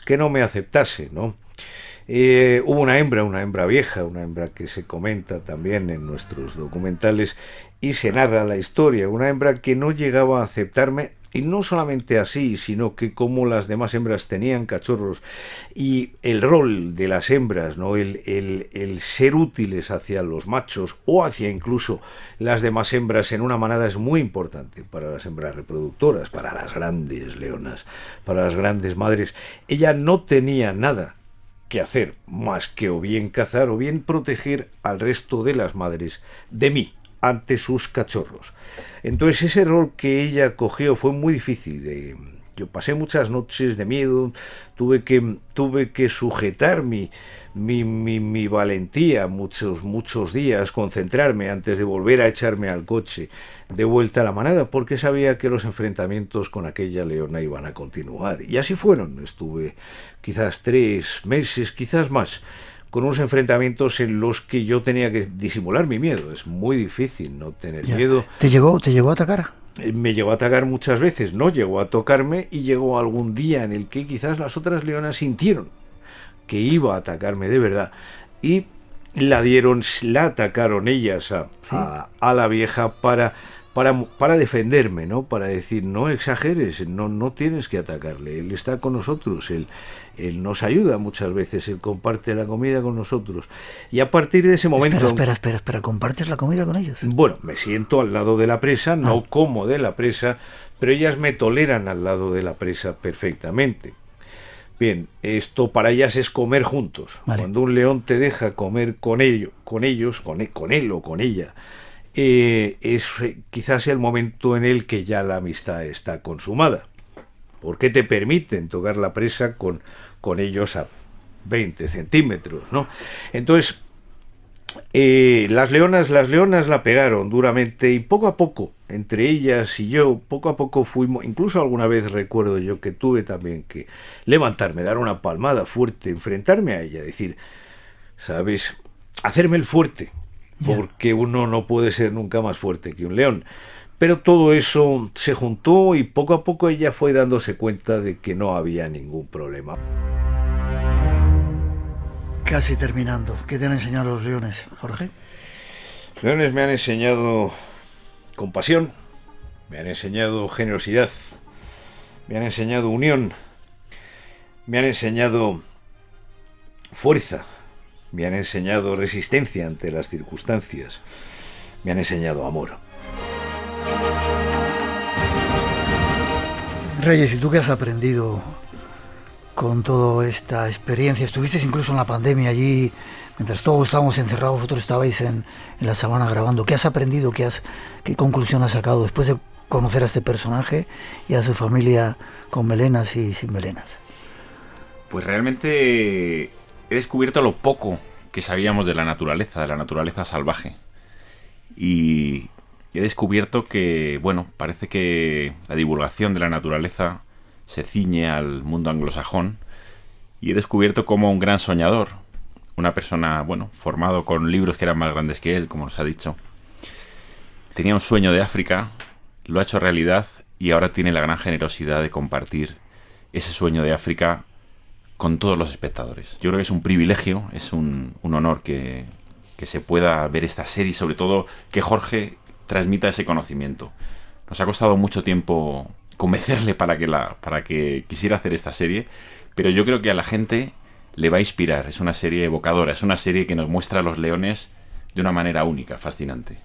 que no me aceptase, ¿no? Hubo una hembra vieja, una hembra que se comenta también en nuestros documentales y se narra la historia, una hembra que no llegaba a aceptarme, y no solamente así, sino que como las demás hembras tenían cachorros y el rol de las hembras, ¿no? el ser útiles hacia los machos o hacia incluso las demás hembras en una manada es muy importante para las hembras reproductoras, para las grandes leonas, para las grandes madres. Ella no tenía nada que hacer más que o bien cazar o bien proteger al resto de las madres de mí ante sus cachorros. Entonces ese rol que ella cogió fue muy difícil. Yo pasé muchas noches de miedo, tuve que sujetar mi valentía muchos días, concentrarme antes de volver a echarme al coche de vuelta a la manada, porque sabía que los enfrentamientos con aquella leona iban a continuar. Y así fueron. Estuve quizás 3 meses, quizás más, con unos enfrentamientos en los que yo tenía que disimular mi miedo. Es muy difícil no tener miedo. ¿Te llegó a atacar? Me llegó a atacar muchas veces, no llegó a tocarme, y llegó algún día en el que quizás las otras leonas sintieron que iba a atacarme de verdad y la atacaron ellas a la vieja para defenderme, ¿no? Para decir, no exageres, no tienes que atacarle, él está con nosotros, él nos ayuda muchas veces, él comparte la comida con nosotros. Y a partir de ese momento... Espera, ¿compartes la comida con ellos? Bueno, me siento al lado de la presa, no como de la presa, pero ellas me toleran al lado de la presa perfectamente. Bien, esto para ellas es comer juntos. Vale. Cuando un león te deja comer con él o con ella, es quizás el momento en el que ya la amistad está consumada, porque te permiten tocar la presa con ellos a 20 centímetros, ¿no? Entonces, las leonas la pegaron duramente, y poco a poco, entre ellas y yo, poco a poco fuimos, incluso alguna vez recuerdo yo que tuve también que levantarme, dar una palmada fuerte, enfrentarme a ella, decir, ¿sabes? Hacerme el fuerte, porque uno no puede ser nunca más fuerte que un león. Pero todo eso se juntó y poco a poco ella fue dándose cuenta de que no había ningún problema. Casi terminando. ¿Qué te han enseñado los leones, Jorge? leones me han enseñado compasión, me han enseñado generosidad, me han enseñado unión, me han enseñado fuerza, me han enseñado resistencia ante las circunstancias, me han enseñado amor. Reyes, ¿y tú qué has aprendido con toda esta experiencia? Estuviste incluso en la pandemia allí, mientras todos estábamos encerrados, vosotros estabais en la sabana grabando. ¿Qué has aprendido? ¿Qué conclusión has sacado después de conocer a este personaje y a su familia con melenas y sin melenas? Pues realmente he descubierto lo poco que sabíamos de la naturaleza salvaje. Y he descubierto que, bueno, parece que la divulgación de la naturaleza se ciñe al mundo anglosajón. Y he descubierto como un gran soñador, una persona, bueno, formado con libros que eran más grandes que él, como nos ha dicho, tenía un sueño de África, lo ha hecho realidad y ahora tiene la gran generosidad de compartir ese sueño de África con todos los espectadores. Yo creo que es un privilegio, es un honor que se pueda ver esta serie y sobre todo que Jorge transmita ese conocimiento. Nos ha costado mucho tiempo convencerle para que quisiera hacer esta serie, pero yo creo que a la gente le va a inspirar. Es una serie evocadora, es una serie que nos muestra a los leones de una manera única, fascinante.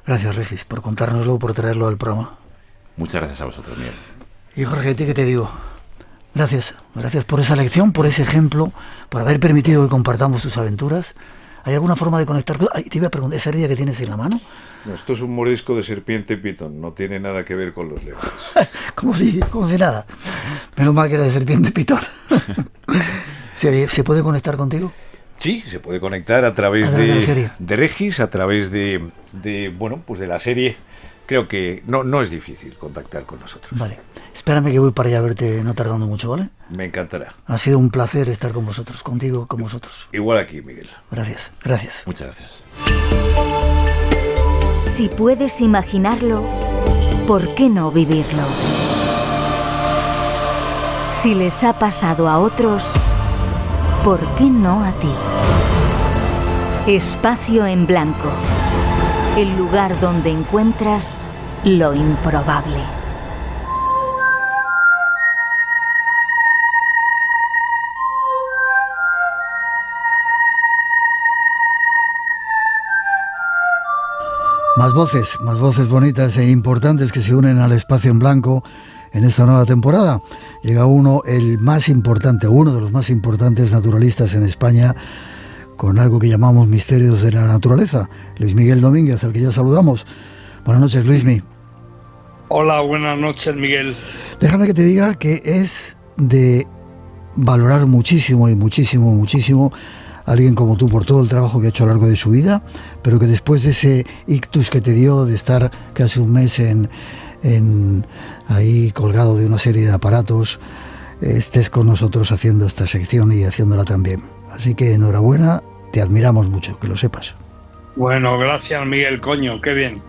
Gracias, Regis, por contárnoslo, por traerlo al programa. Muchas gracias a vosotros, Miguel. Y Jorge, ¿a ti qué te digo? Gracias por esa lección, por ese ejemplo, por haber permitido que compartamos tus aventuras. ¿Hay alguna forma de conectar? Te iba a preguntar, ¿esa herida que tienes en la mano? No, esto es un mordisco de serpiente pitón, no tiene nada que ver con los leones. como si nada. Menos mal que era de serpiente pitón. ¿Se puede conectar contigo? Sí, se puede conectar a través de Regis, a través de la serie. Creo que no es difícil contactar con nosotros. Vale, espérame que voy para allá a verte, no tardando mucho, ¿vale? Me encantará. Ha sido un placer estar con vosotros, contigo, con vosotros. Igual aquí, Miguel. Gracias. Muchas gracias. Si puedes imaginarlo, ¿por qué no vivirlo? Si les ha pasado a otros, ¿por qué no a ti? Espacio en Blanco. El lugar donde encuentras lo improbable. Más voces bonitas e importantes que se unen al Espacio en Blanco en esta nueva temporada. Llega uno de los más importantes naturalistas en España, con algo que llamamos Misterios de la Naturaleza, Luis Miguel Domínguez, al que ya saludamos. Buenas noches, Luismi. Hola, buenas noches, Miguel. Déjame que te diga que es de valorar muchísimo a alguien como tú por todo el trabajo que ha hecho a lo largo de su vida, pero que después de ese ictus que te dio de estar casi un mes ahí colgado de una serie de aparatos, estés con nosotros haciendo esta sección y haciéndola también. Así que enhorabuena, te admiramos mucho, que lo sepas. Bueno, gracias, Miguel, coño, qué bien.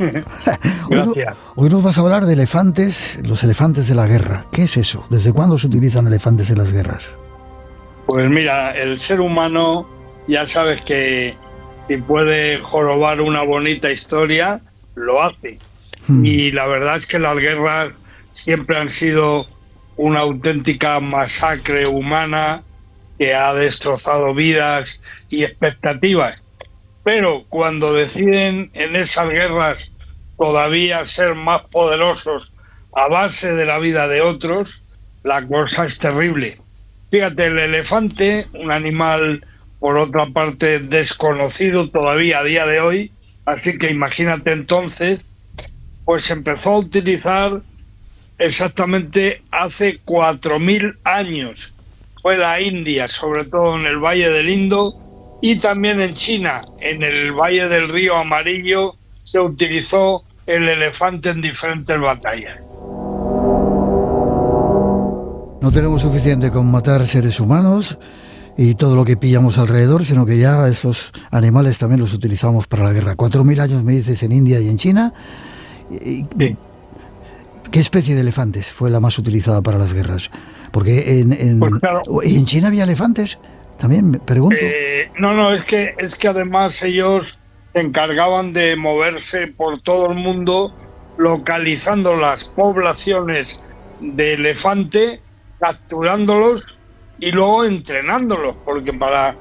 Gracias. Hoy nos vas a hablar de elefantes, los elefantes de la guerra. ¿Qué es eso? ¿Desde cuándo se utilizan elefantes en las guerras? Pues mira, el ser humano, ya sabes que si puede jorobar una bonita historia, lo hace. Y la verdad es que las guerras siempre han sido una auténtica masacre humana que ha destrozado vidas y expectativas. Pero cuando deciden en esas guerras todavía ser más poderosos a base de la vida de otros, la cosa es terrible. Fíjate, el elefante, un animal por otra parte desconocido todavía a día de hoy, así que imagínate entonces, pues se empezó a utilizar exactamente hace 4.000 años. Fue la India, sobre todo en el Valle del Indo, y también en China, en el Valle del Río Amarillo, se utilizó el elefante en diferentes batallas. No tenemos suficiente con matar seres humanos y todo lo que pillamos alrededor, sino que ya esos animales también los utilizamos para la guerra. 4.000 años, me dices, en India y en China. Sí. ¿Qué especie de elefantes fue la más utilizada para las guerras? Porque pues claro, ¿en China había elefantes? También me pregunto. No, es que además ellos se encargaban de moverse por todo el mundo, localizando las poblaciones de elefante, capturándolos y luego entrenándolos, porque para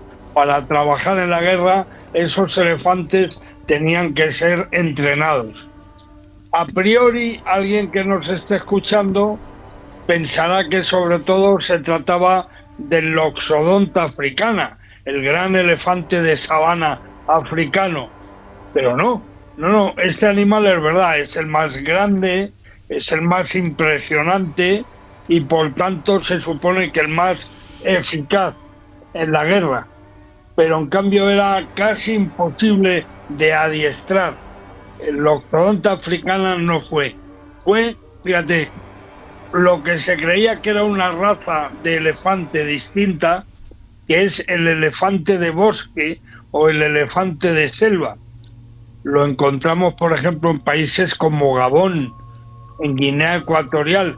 trabajar en la guerra esos elefantes tenían que ser entrenados. A priori, alguien que nos esté escuchando pensará que sobre todo se trataba del Loxodonta africana, el gran elefante de sabana africano. Pero no, este animal es verdad, es el más grande, es el más impresionante y por tanto se supone que el más eficaz en la guerra. Pero en cambio era casi imposible de adiestrar. El Loxodonta africana no fue. Fue, fíjate, lo que se creía que era una raza de elefante distinta, que es el elefante de bosque o el elefante de selva. Lo encontramos, por ejemplo, en países como Gabón, en Guinea Ecuatorial,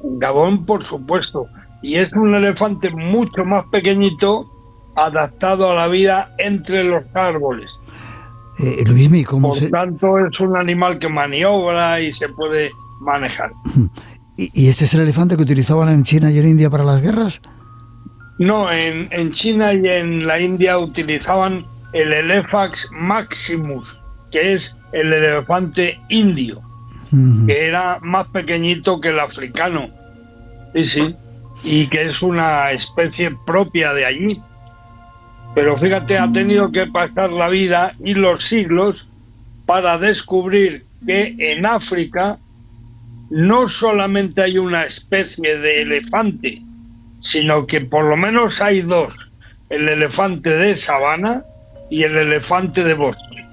en Gabón, por supuesto. Y es un elefante mucho más pequeñito, adaptado a la vida entre los árboles. Luismi, ¿cómo Por tanto, es un animal que maniobra y se puede manejar. ¿Y ese es el elefante que utilizaban en China y en India para las guerras? No, en China y en la India utilizaban el Elefax maximus, que es el elefante indio, que era más pequeñito que el africano. Sí, y que es una especie propia de allí. Pero fíjate, ha tenido que pasar la vida y los siglos para descubrir que en África no solamente hay una especie de elefante, sino que por lo menos hay dos, el elefante de sabana y el elefante de bosque.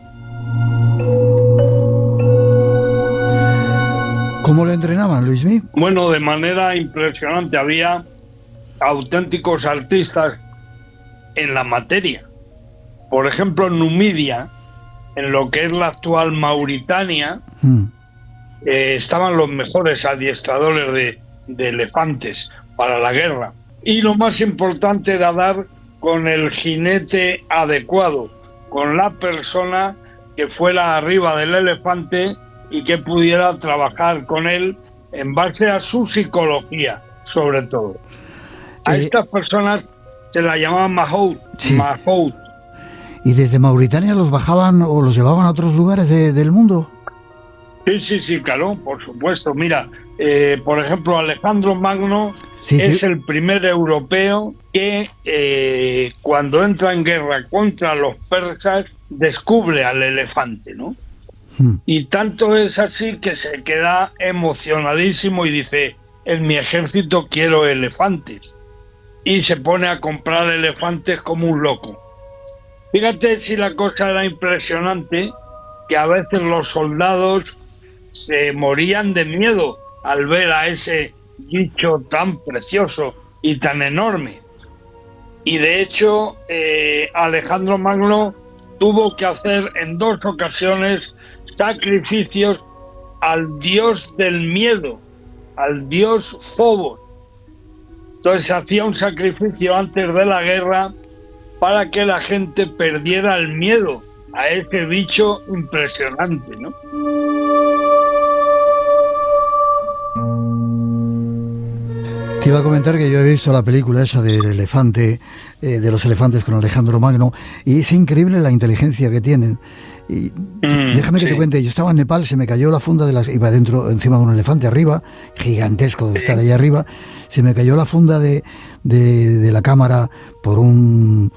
¿Cómo lo entrenaban, Luismi? Bueno, de manera impresionante. Había auténticos artistas en la materia. Por ejemplo, en Numidia, en lo que es la actual Mauritania, estaban los mejores adiestradores de elefantes para la guerra. Y lo más importante era dar con el jinete adecuado, con la persona que fuera arriba del elefante y que pudiera trabajar con él en base a su psicología, sobre todo. A estas personas se la llamaban Mahout. Sí. Mahout. ¿Y desde Mauritania los bajaban o los llevaban a otros lugares del mundo? Sí, claro, por supuesto. Mira, por ejemplo, Alejandro Magno es el primer europeo que cuando entra en guerra contra los persas descubre al elefante, ¿no? Y tanto es así que se queda emocionadísimo y dice, en mi ejército quiero elefantes. Y se pone a comprar elefantes como un loco. Fíjate si la cosa era impresionante, que a veces los soldados se morían de miedo al ver a ese bicho tan precioso y tan enorme. Y de hecho, Alejandro Magno tuvo que hacer en 2 ocasiones sacrificios al dios del miedo, al dios Fobos. Entonces hacía un sacrificio antes de la guerra para que la gente perdiera el miedo a ese bicho impresionante, ¿no? Te iba a comentar que yo he visto la película esa del elefante, de los elefantes con Alejandro Magno, y es increíble la inteligencia que tienen. Y déjame que te cuente, yo estaba en Nepal, se me cayó la funda iba dentro, encima de un elefante arriba, gigantesco de estar ahí arriba, se me cayó la funda de la cámara por un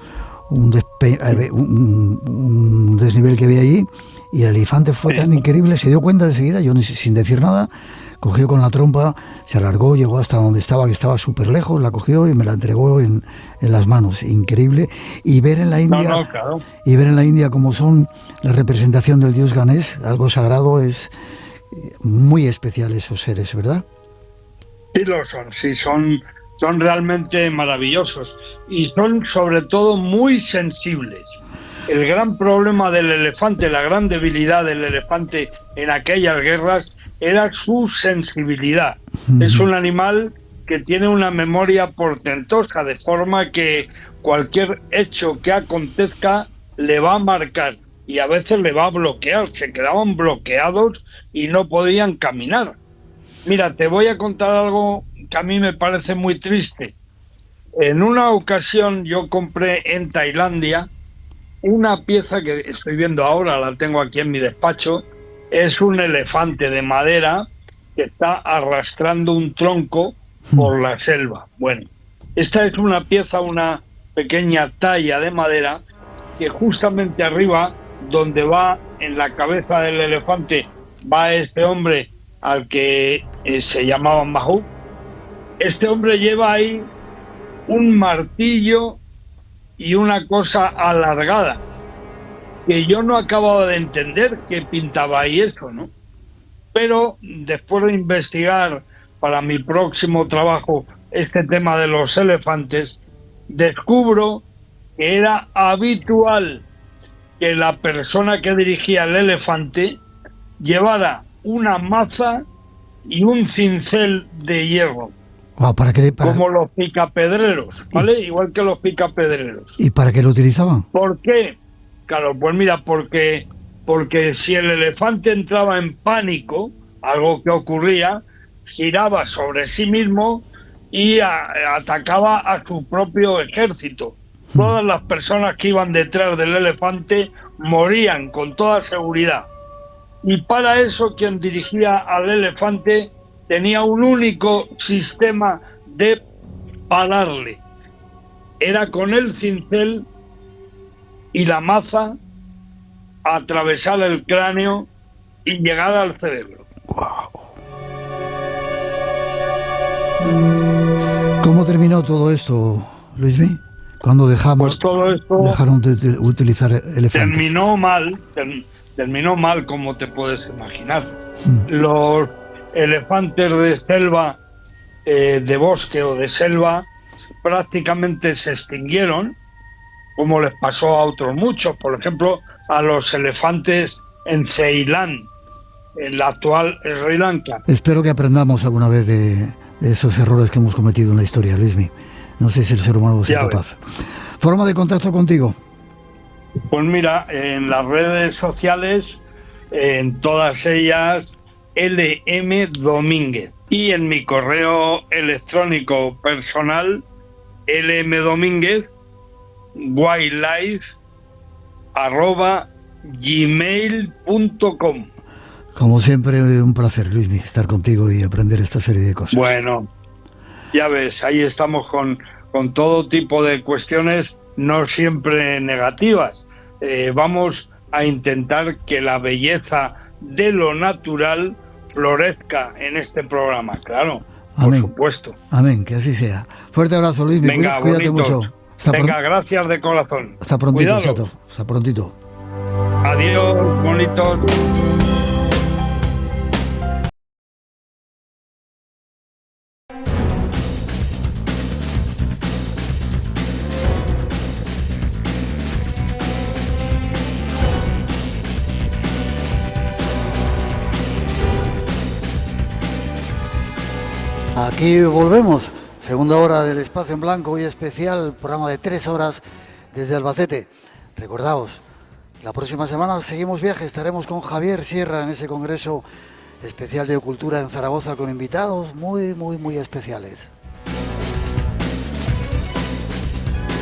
desnivel que había allí, y el elefante fue tan increíble, se dio cuenta enseguida, yo sin decir nada, cogió con la trompa, se alargó, llegó hasta donde estaba, que estaba súper lejos, la cogió y me la entregó en las manos. Increíble. Y ver en la India, claro. Y ver en la India cómo son la representación del dios Ganés, algo sagrado, es muy especial esos seres, ¿verdad? Sí lo son, sí, son realmente maravillosos y son sobre todo muy sensibles. El gran problema del elefante, la gran debilidad del elefante en aquellas guerras era su sensibilidad. Es un animal que tiene una memoria portentosa, de forma que cualquier hecho que acontezca le va a marcar y a veces le va a bloquear, se quedaban bloqueados y no podían caminar. Mira, te voy a contar algo que a mí me parece muy triste. En una ocasión yo compré en Tailandia una pieza que estoy viendo ahora, la tengo aquí en mi despacho, es un elefante de madera que está arrastrando un tronco por la selva. Bueno, esta es una pieza, una pequeña talla de madera que justamente arriba, donde va en la cabeza del elefante, va este hombre al que se llamaba Mahu. Este hombre lleva ahí un martillo y una cosa alargada que yo no acababa de entender qué pintaba ahí eso, ¿no? Pero después de investigar para mi próximo trabajo este tema de los elefantes, descubro que era habitual que la persona que dirigía el elefante llevara una maza y un cincel de hierro. Wow, como los picapedreros, ¿vale? Igual que los picapedreros. ¿Y para qué lo utilizaban? ¿Por qué? Claro, pues mira, porque si el elefante entraba en pánico, algo que ocurría, giraba sobre sí mismo y atacaba a su propio ejército. Todas las personas que iban detrás del elefante morían con toda seguridad. Y para eso quien dirigía al elefante tenía un único sistema de pararle. Era con el cincel y la maza atravesar el cráneo y llegar al cerebro. Wow. ¿Cómo terminó todo esto, Luismi? ¿Cuándo pues todo esto dejaron de utilizar elefantes? Terminó mal, como te puedes imaginar. Los elefantes de selva, de bosque o de selva, prácticamente se extinguieron, como les pasó a otros muchos, por ejemplo, a los elefantes en Ceilán, en la actual Sri Lanka. Espero que aprendamos alguna vez de esos errores que hemos cometido en la historia, Luismi. No sé si el ser humano es capaz. ¿Forma de contacto contigo? Pues mira, en las redes sociales, en todas ellas, LM Domínguez. Y en mi correo electrónico personal, lmdomínguez@gmail.com. Como siempre, un placer, Luismi, estar contigo y aprender esta serie de cosas. Bueno, ya ves, ahí estamos con todo tipo de cuestiones, no siempre negativas. Vamos a intentar que la belleza de lo natural florezca en este programa, claro. Amén. Por supuesto. Amén, que así sea. Fuerte abrazo, Luismi. Venga, cuídate bonitos. mucho. Venga, gracias de corazón. Hasta prontito, Cuidado. chato. Hasta prontito. Adiós, bonitos. Aquí volvemos, segunda hora del Espacio en Blanco, hoy especial, programa de 3 horas desde Albacete. Recordaos, la próxima semana seguimos viaje, estaremos con Javier Sierra en ese congreso especial de cultura en Zaragoza con invitados muy especiales.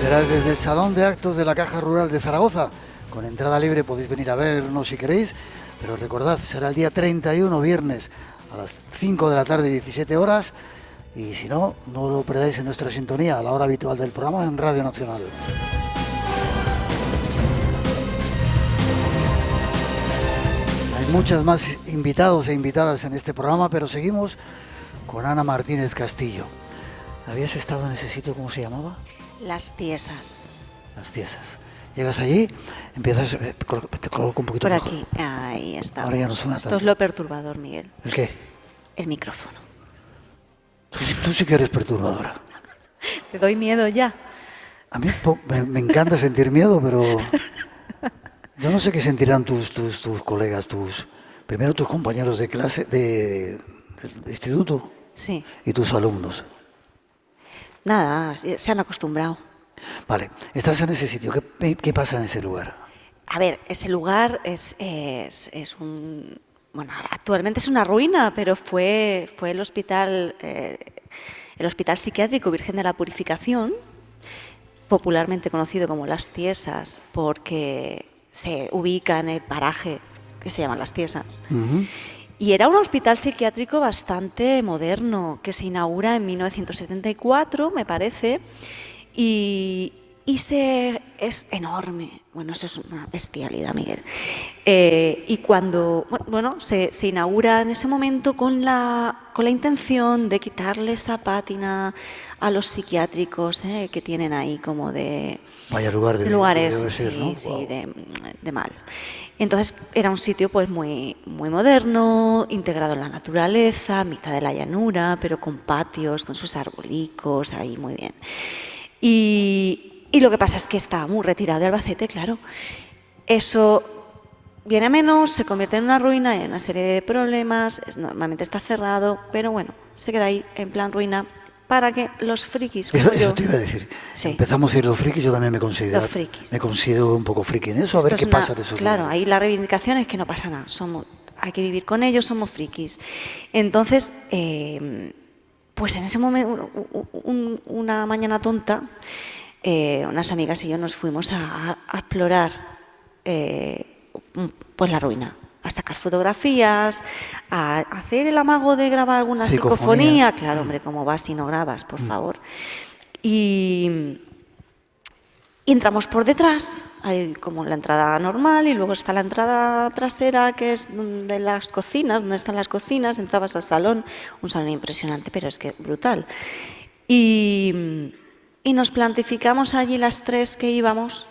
Será desde el Salón de Actos de la Caja Rural de Zaragoza, con entrada libre, podéis venir a vernos si queréis, pero recordad, será el día 31, viernes, a las 5 de la tarde, 17 horas, y si no, no lo perdáis en nuestra sintonía a la hora habitual del programa en Radio Nacional. Hay muchas más invitados e invitadas en este programa, pero seguimos con Ana Martínez Castillo. ¿Habías estado en ese sitio, cómo se llamaba? Las Tiesas. Las Tiesas. Llegas allí, empiezas, te coloco un poquito por mejor. aquí, ahí está. Ahora ya no suena Esto tanto. es lo perturbador, Miguel. ¿El qué? El micrófono. Tú sí que eres perturbadora. Te doy miedo ya. A mí me encanta sentir miedo, pero yo no sé qué sentirán tus colegas, primero tus compañeros de clase, de instituto. Sí. Y tus alumnos. Nada, se han acostumbrado. Vale, estás en ese sitio, ¿qué pasa en ese lugar? A ver, ese lugar es un... Bueno, actualmente es una ruina, pero fue el hospital psiquiátrico Virgen de la Purificación, popularmente conocido como Las Tiesas, porque se ubica en el paraje que se llama Las Tiesas. Y era un hospital psiquiátrico bastante moderno, que se inaugura en 1974, me parece, y es enorme. Bueno, eso es una bestialidad, Miguel. Y cuando, se inaugura en ese momento con la intención de quitarle esa pátina a los psiquiátricos que tienen ahí como de... Vaya lugares, sí, ¿no? Sí, Wow. de mal. Entonces era un sitio pues muy, muy moderno, integrado en la naturaleza, a mitad de la llanura, pero con patios, con sus arbolicos, ahí muy bien. Y lo que pasa es que está muy retirado de Albacete, claro. Eso viene a menos, se convierte en una ruina, hay una serie de problemas, normalmente está cerrado, pero bueno, se queda ahí en plan ruina para que los frikis como Eso te iba a decir. Sí. Empezamos a ir los frikis, yo también me considero un poco friki en eso, a ver qué pasa de esos Claro, lugares. ahí la reivindicación es que no pasa nada, hay que vivir con ellos, somos frikis. Entonces, pues en ese momento, una mañana tonta, unas amigas y yo nos fuimos a explorar pues la ruina, a sacar fotografías, a hacer el amago de grabar alguna psicofonía. Claro, hombre, ¿cómo vas si no grabas, por favor? Y entramos por detrás, hay como la entrada normal y luego está la entrada trasera que es de las cocinas, donde están las cocinas, entrabas al salón, un salón impresionante, pero es que brutal. Y nos plantificamos allí las tres que íbamos,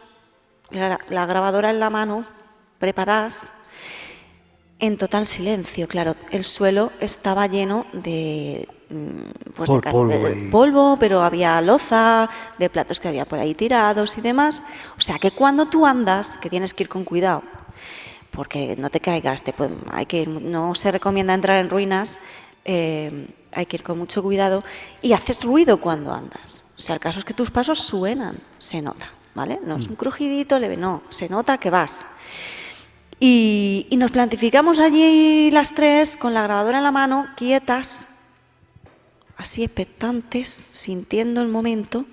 la grabadora en la mano, preparadas, en total silencio. Claro, el suelo estaba lleno de polvo, pero había loza, de platos que había por ahí tirados y demás. O sea que cuando tú andas, que tienes que ir con cuidado, porque no te caigas, no se recomienda entrar en ruinas, hay que ir con mucho cuidado y haces ruido cuando andas. O sea, el caso es que tus pasos suenan, se nota, ¿vale? No es un crujidito leve, no, se nota que vas. Y nos plantificamos allí las tres con la grabadora en la mano, quietas, así expectantes, sintiendo el momento,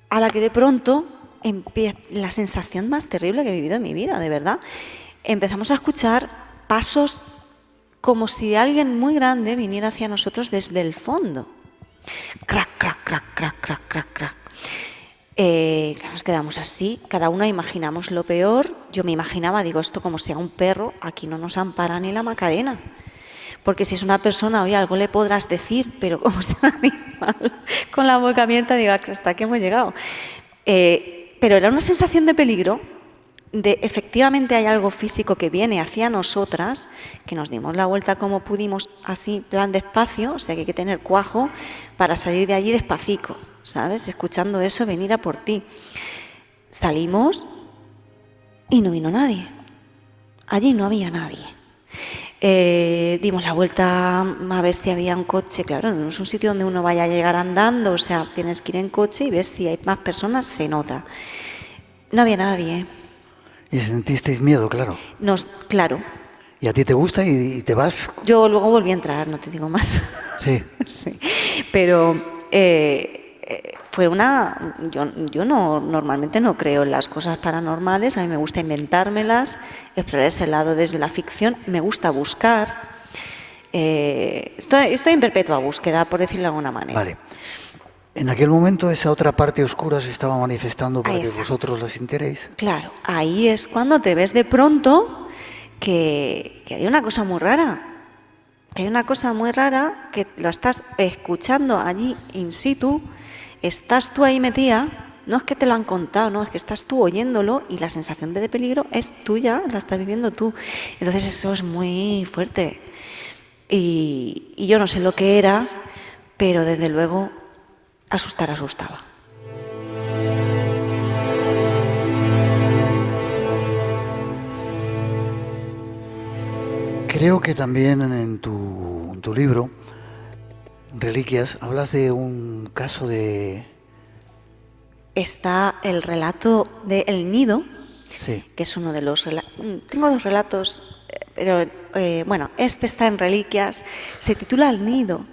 a la que de pronto empieza la sensación más terrible que he vivido en mi vida, de verdad. Empezamos a escuchar pasos como si alguien muy grande viniera hacia nosotros desde el fondo. Crac, crac, crac, crac, crac, crac, crac. Nos quedamos así, cada una imaginamos lo peor. Yo me imaginaba, digo, esto como sea un perro, aquí no nos ampara ni la Macarena. Porque si es una persona, oye, algo le podrás decir, pero como sea un animal con la boca abierta, digo, hasta aquí hemos llegado. Pero era una sensación de peligro, de efectivamente hay algo físico que viene hacia nosotras, que nos dimos la vuelta como pudimos, así, plan despacio, o sea que hay que tener cuajo para salir de allí despacito, ¿sabes? Escuchando eso, venir a por ti. Salimos y no vino nadie. Allí no había nadie. Dimos la vuelta a ver si había un coche. Claro, no es un sitio donde uno vaya a llegar andando, o sea, tienes que ir en coche y ves si hay más personas, se nota. No había nadie. Y sentisteis miedo, claro. Claro. ¿Y a ti te gusta y te vas? Yo luego volví a entrar, no te digo más. Sí. Sí. Pero fue una... Yo normalmente no creo en las cosas paranormales, a mí me gusta inventármelas, explorar ese lado desde la ficción, me gusta buscar. Estoy en perpetua búsqueda, por decirlo de alguna manera. Vale. En aquel momento esa otra parte oscura se estaba manifestando para que vosotros la sintierais. Claro, ahí es cuando te ves de pronto que hay una cosa muy rara. Que hay una cosa muy rara que lo estás escuchando allí in situ, estás tú ahí metida, no es que te lo han contado, no, es que estás tú oyéndolo y la sensación de peligro es tuya, la estás viviendo tú. Entonces eso es muy fuerte. Y yo no sé lo que era, pero desde luego asustaba. Creo que también en tu libro, Reliquias, hablas de un caso de... Está el relato de El Nido, que es uno de los relatos. Tengo 2 relatos, pero bueno, este está en Reliquias, se titula El nido,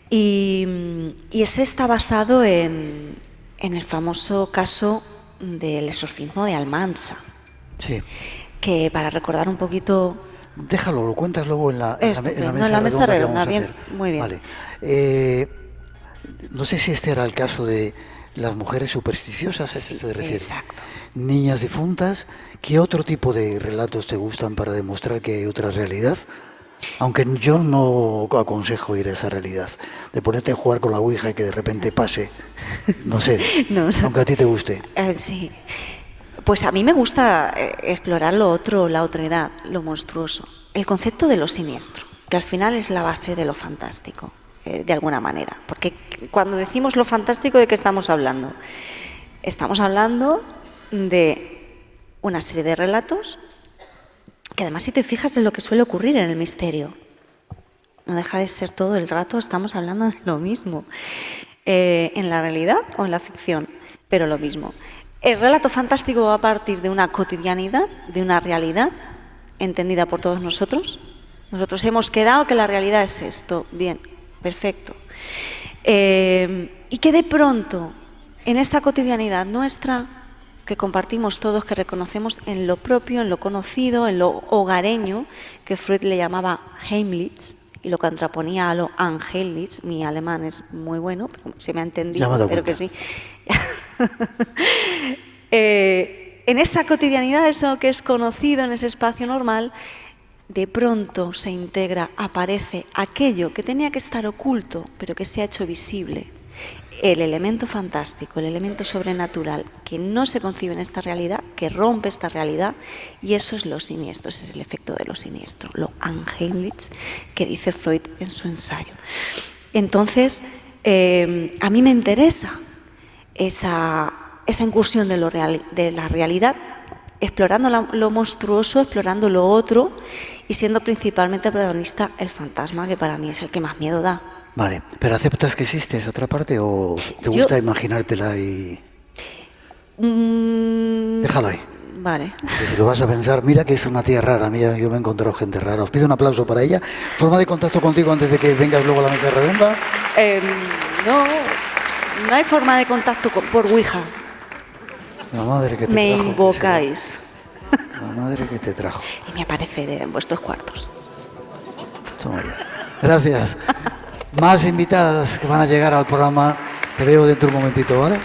y ese está basado en el famoso caso del exorcismo de Almansa. Sí. Que para recordar un poquito... Déjalo, lo cuentas luego en la mesa redonda. Bien, muy bien. Vale. No sé si este era el caso de las mujeres supersticiosas, ¿a eso te refieres? Exacto. Niñas difuntas. ¿Qué otro tipo de relatos te gustan para demostrar que hay otra realidad? Aunque yo no aconsejo ir a esa realidad, de ponerte a jugar con la ouija y que de repente pase, no sé, aunque a ti te guste. Sí. Pues a mí me gusta explorar lo otro, la otredad, lo monstruoso. El concepto de lo siniestro, que al final es la base de lo fantástico, de alguna manera. Porque cuando decimos lo fantástico, ¿de qué estamos hablando? Estamos hablando de una serie de relatos que además, si te fijas en lo que suele ocurrir en el misterio, no deja de ser todo el rato, estamos hablando de lo mismo. En la realidad o en la ficción, pero lo mismo. El relato fantástico va a partir de una cotidianidad, de una realidad entendida por todos nosotros. Nosotros hemos quedado que la realidad es esto. Bien, perfecto. Y que de pronto, en esa cotidianidad nuestra, que compartimos todos, que reconocemos en lo propio, en lo conocido, en lo hogareño, que Freud le llamaba Heimlich, y lo contraponía a lo Angelich. Mi alemán es muy bueno, pero se me ha entendido, espero que sí. En esa cotidianidad, eso que es conocido en ese espacio normal, de pronto se integra, aparece aquello que tenía que estar oculto, pero que se ha hecho visible. El elemento fantástico, el elemento sobrenatural, que no se concibe en esta realidad, que rompe esta realidad, y eso es lo siniestro, ese es el efecto de lo siniestro, lo Angelich, que dice Freud en su ensayo. Entonces, a mí me interesa esa incursión de la realidad, explorando lo monstruoso, explorando lo otro, y siendo principalmente protagonista el fantasma, que para mí es el que más miedo da. Vale, ¿pero aceptas que existe esa otra parte o te gusta imaginártela y...? Déjalo ahí. Vale. Porque si lo vas a pensar, mira que es una tía rara, mira, yo me he encontrado gente rara. Os pido un aplauso para ella. ¿Forma de contacto contigo antes de que vengas luego a la mesa redonda? No hay forma de contacto por Ouija. La madre que te me trajo. Me invocáis. La madre que te trajo. Y me apareceré en vuestros cuartos. Toma ya. Gracias. Más invitadas que van a llegar al programa. Te veo dentro de un momentito, ¿vale?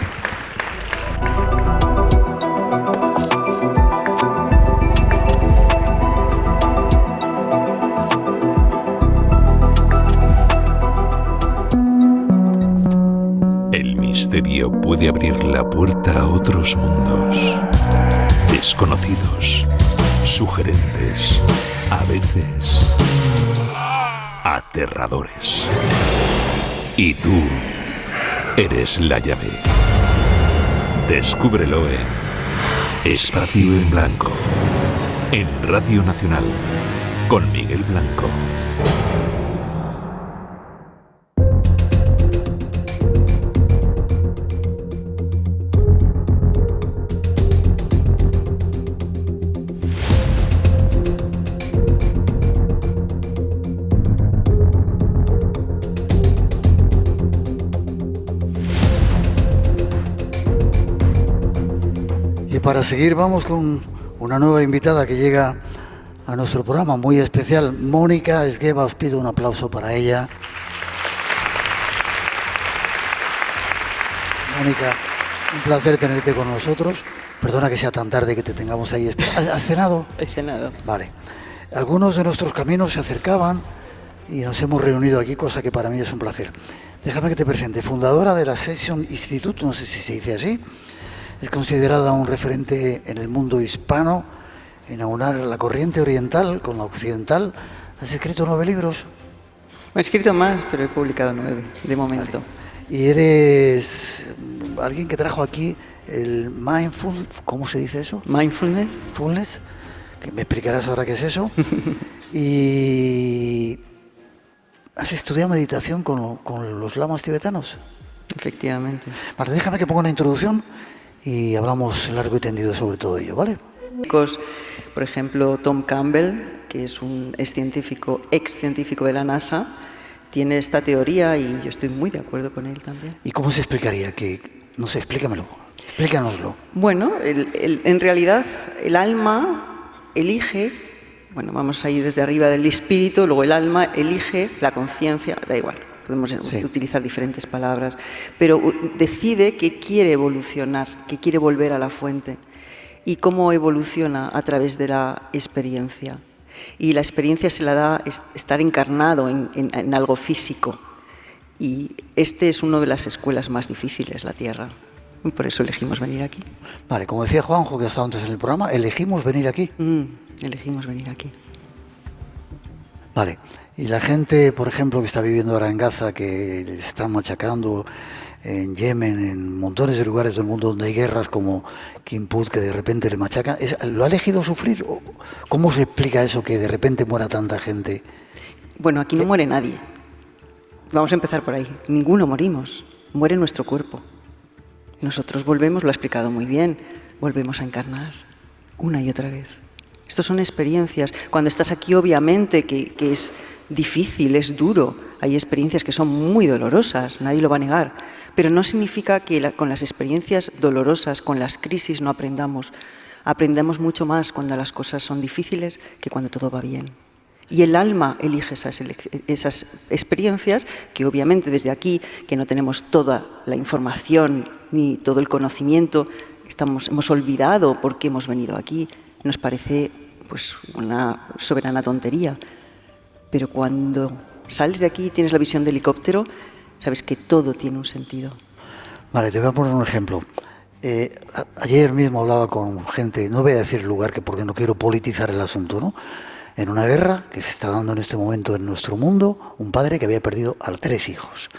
El misterio puede abrir la puerta a otros mundos, desconocidos, sugerentes, a veces aterradores. Y tú eres la llave. Descúbrelo en Espacio en Blanco, en Radio Nacional, con Miguel Blanco. Para seguir vamos con una nueva invitada que llega a nuestro programa muy especial, Mónica Esgueva. Os pido un aplauso para ella. Mónica, un placer tenerte con nosotros. Perdona que sea tan tarde que te tengamos ahí. ¿Has cenado? He cenado. Vale. Algunos de nuestros caminos se acercaban y nos hemos reunido aquí, cosa que para mí es un placer. Déjame que te presente. Fundadora de la Session Institute, no sé si se dice así. Es considerada un referente en el mundo hispano en aunar la corriente oriental con la occidental. ¿Has escrito 9 libros? He escrito más, pero he publicado 9 de momento. Vale. Y eres alguien que trajo aquí el ¿cómo se dice eso? Mindfulness, que me explicarás ahora qué es eso. Y has estudiado meditación con los lamas tibetanos. Efectivamente. Vale, déjame que ponga una introducción y hablamos largo y tendido sobre todo ello, ¿vale? Por ejemplo, Tom Campbell, que es científico, ex científico de la NASA, tiene esta teoría y yo estoy muy de acuerdo con él también. ¿Y cómo se explicaría? No sé, explícamelo, explícanoslo. Bueno, en realidad el alma elige, bueno, vamos a ir desde arriba del espíritu, luego el alma elige la conciencia, da igual, podemos utilizar diferentes palabras, pero decide que quiere evolucionar, que quiere volver a la fuente. ¿Y cómo evoluciona? A través de la experiencia. Y la experiencia se la da estar encarnado en algo físico. Y este es una de las escuelas más difíciles, la Tierra. Y por eso elegimos venir aquí. Vale, como decía Juanjo, que ha estado antes en el programa, elegimos venir aquí. Elegimos venir aquí. Vale, y la gente, por ejemplo, que está viviendo ahora en Gaza, que le están machacando, en Yemen, en montones de lugares del mundo donde hay guerras como Kippur, que de repente le machacan, ¿lo ha elegido sufrir? ¿Cómo se explica eso, que de repente muera tanta gente? Bueno, aquí no muere nadie. Vamos a empezar por ahí. Ninguno morimos. Muere nuestro cuerpo. Nosotros volvemos, lo ha explicado muy bien, volvemos a encarnar una y otra vez. Estos son experiencias. Cuando estás aquí, obviamente, que es difícil, es duro. Hay experiencias que son muy dolorosas, nadie lo va a negar. Pero no significa que con las experiencias dolorosas, con las crisis, no aprendamos. Aprendemos mucho más cuando las cosas son difíciles que cuando todo va bien. Y el alma elige esas experiencias que obviamente desde aquí, que no tenemos toda la información ni todo el conocimiento, hemos olvidado por qué hemos venido aquí. Nos parece pues una soberana tontería. Pero cuando sales de aquí y tienes la visión de helicóptero, sabes que todo tiene un sentido. Vale, te voy a poner un ejemplo. Ayer mismo hablaba con gente, no voy a decir el lugar porque no quiero politizar el asunto, ¿no? En una guerra que se está dando en este momento en nuestro mundo, un padre que había perdido a 3 hijos.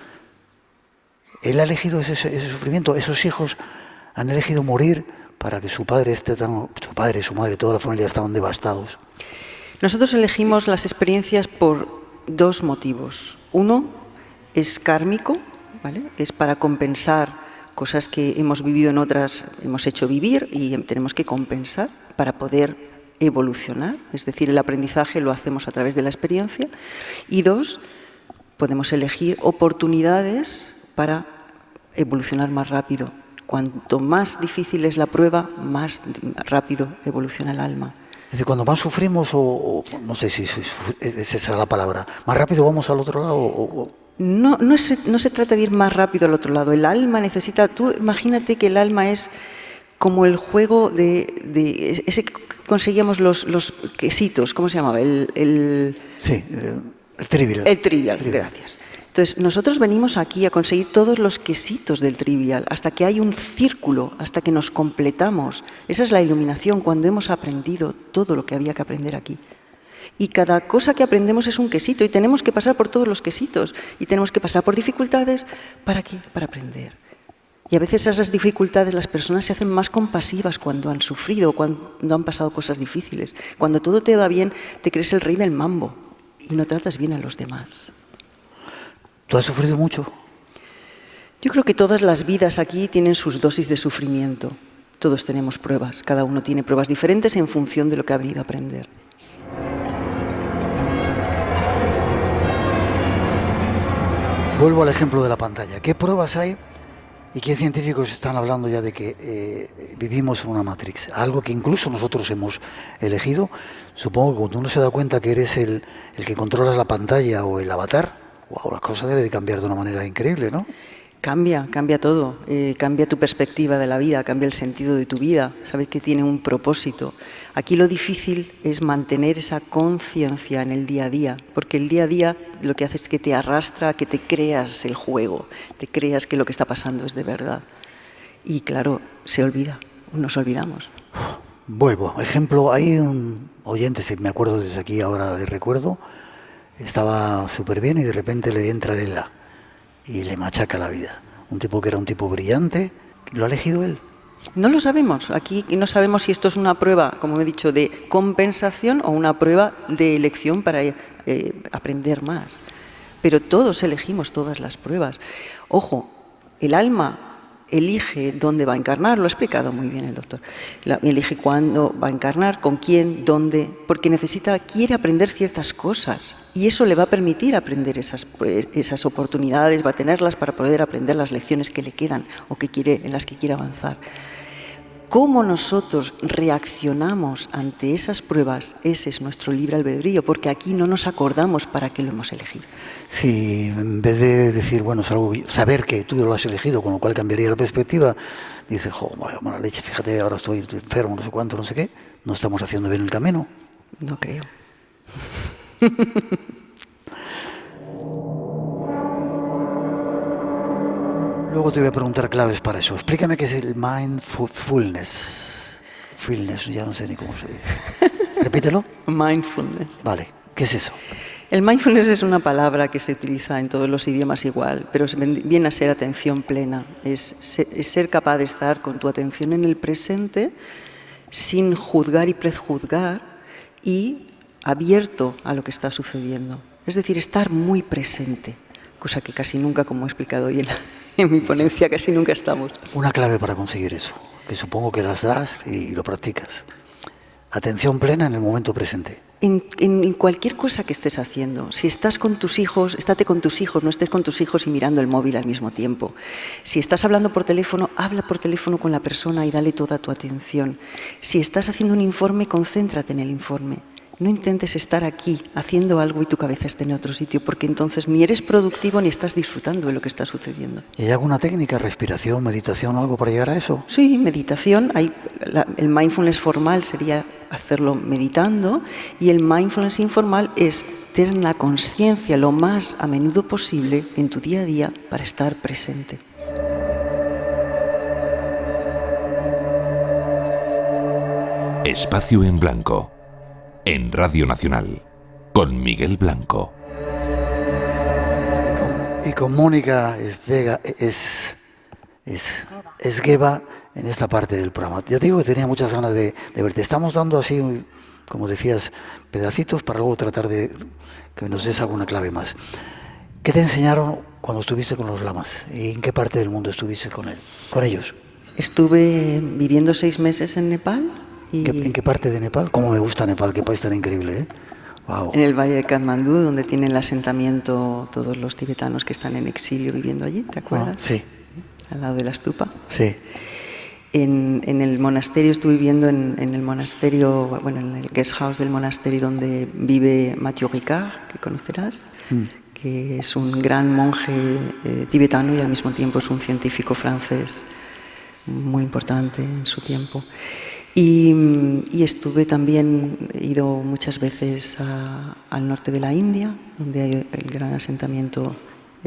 Él ha elegido ese sufrimiento, esos hijos han elegido morir para que su padre, su madre, toda la familia estaban devastados. Nosotros elegimos las experiencias por 2 motivos. Uno es kármico, ¿vale? Es para compensar cosas que hemos vivido en otras, hemos hecho vivir y tenemos que compensar para poder evolucionar. Es decir, el aprendizaje lo hacemos a través de la experiencia. Y 2, podemos elegir oportunidades para evolucionar más rápido. Cuanto más difícil es la prueba, más rápido evoluciona el alma. Es decir, cuando más sufrimos, o no sé si es esa la palabra, más rápido vamos al otro lado. No se trata de ir más rápido al otro lado. El alma necesita, tú imagínate que el alma es como el juego de ese que conseguíamos los quesitos, ¿cómo se llamaba? Sí, el trivial. El trivial, gracias. Entonces, nosotros venimos aquí a conseguir todos los quesitos del trivial, hasta que hay un círculo, hasta que nos completamos. Esa es la iluminación, cuando hemos aprendido todo lo que había que aprender aquí. Y cada cosa que aprendemos es un quesito, y tenemos que pasar por todos los quesitos, y tenemos que pasar por dificultades. ¿Para qué? Para aprender. Y a veces esas dificultades las personas se hacen más compasivas cuando han sufrido, cuando han pasado cosas difíciles. Cuando todo te va bien, te crees el rey del mambo y no tratas bien a los demás. ¿Tú has sufrido mucho? Yo creo que todas las vidas aquí tienen sus dosis de sufrimiento. Todos tenemos pruebas, cada uno tiene pruebas diferentes en función de lo que ha venido a aprender. Vuelvo al ejemplo de la pantalla. ¿Qué pruebas hay y qué científicos están hablando ya de que vivimos en una Matrix? Algo que incluso nosotros hemos elegido. Supongo que cuando uno se da cuenta que eres el que controla la pantalla o el avatar, wow, la cosa debe de cambiar de una manera increíble, ¿no? Cambia todo, cambia tu perspectiva de la vida, cambia el sentido de tu vida, sabes que tiene un propósito. Aquí lo difícil es mantener esa conciencia en el día a día, porque el día a día lo que hace es que te arrastra a que te creas el juego, te creas que lo que está pasando es de verdad. Y claro, se olvida, nos olvidamos. Vuelvo, ejemplo, hay un oyente, si me acuerdo desde aquí, ahora le recuerdo, estaba súper bien y de repente le entra Lela y le machaca la vida. Un tipo que era un tipo brillante, ¿lo ha elegido él? No lo sabemos. Aquí no sabemos si esto es una prueba, como he dicho, de compensación o una prueba de elección para aprender más. Pero todos elegimos todas las pruebas. Ojo, el alma elige dónde va a encarnar, lo ha explicado muy bien el doctor, elige cuándo va a encarnar, con quién, dónde, porque quiere aprender ciertas cosas y eso le va a permitir aprender esas oportunidades, va a tenerlas para poder aprender las lecciones que le quedan o en las que quiere avanzar. Cómo nosotros reaccionamos ante esas pruebas, ese es nuestro libre albedrío, porque aquí no nos acordamos para qué lo hemos elegido. Sí, en vez de decir, bueno, es algo, saber que tú lo has elegido, con lo cual cambiaría la perspectiva, dice, vaya mala leche, fíjate, ahora estoy enfermo, no sé cuánto, no sé qué, no estamos haciendo bien el camino. No creo. Luego te voy a preguntar claves para eso. Explícame qué es el mindfulness. Ya no sé ni cómo se dice. Repítelo. Mindfulness. Vale, ¿qué es eso? El mindfulness es una palabra que se utiliza en todos los idiomas igual, pero viene a ser atención plena. Es ser capaz de estar con tu atención en el presente sin juzgar y prejuzgar y abierto a lo que está sucediendo. Es decir, estar muy presente, cosa que casi nunca, como he explicado hoy en mi ponencia, casi nunca estamos. Una clave para conseguir eso, que supongo que las das y lo practicas. Atención plena en el momento presente. En cualquier cosa que estés haciendo, si estás con tus hijos, estate con tus hijos, no estés con tus hijos y mirando el móvil al mismo tiempo. Si estás hablando por teléfono, habla por teléfono con la persona y dale toda tu atención. Si estás haciendo un informe, concéntrate en el informe. No intentes estar aquí haciendo algo y tu cabeza esté en otro sitio, porque entonces ni eres productivo ni estás disfrutando de lo que está sucediendo. ¿Y hay alguna técnica, respiración, meditación o algo para llegar a eso? Sí, meditación. El mindfulness formal sería hacerlo meditando y el mindfulness informal es tener la conciencia lo más a menudo posible en tu día a día para estar presente. Espacio en Blanco. En Radio Nacional, con Miguel Blanco. Y con Mónica Esgueva en esta parte del programa. Ya te digo que tenía muchas ganas de verte. Estamos dando así, como decías, pedacitos para luego tratar de que nos des alguna clave más. ¿Qué te enseñaron cuando estuviste con los lamas? ¿Y en qué parte del mundo estuviste con ellos? Estuve viviendo 6 meses en Nepal. ¿En qué parte de Nepal? ¿Cómo me gusta Nepal? Qué país tan increíble, ¿eh? Wow. En el valle de Katmandú, donde tienen el asentamiento todos los tibetanos que están en exilio viviendo allí, ¿te acuerdas? Sí. Al lado de la stupa. Sí. En el monasterio, estuve viviendo en el monasterio, bueno, en el guest house del monasterio donde vive Mathieu Ricard, que conocerás, que es un gran monje tibetano y al mismo tiempo es un científico francés muy importante en su tiempo. Y estuve también, he ido muchas veces al norte de la India, donde hay el gran asentamiento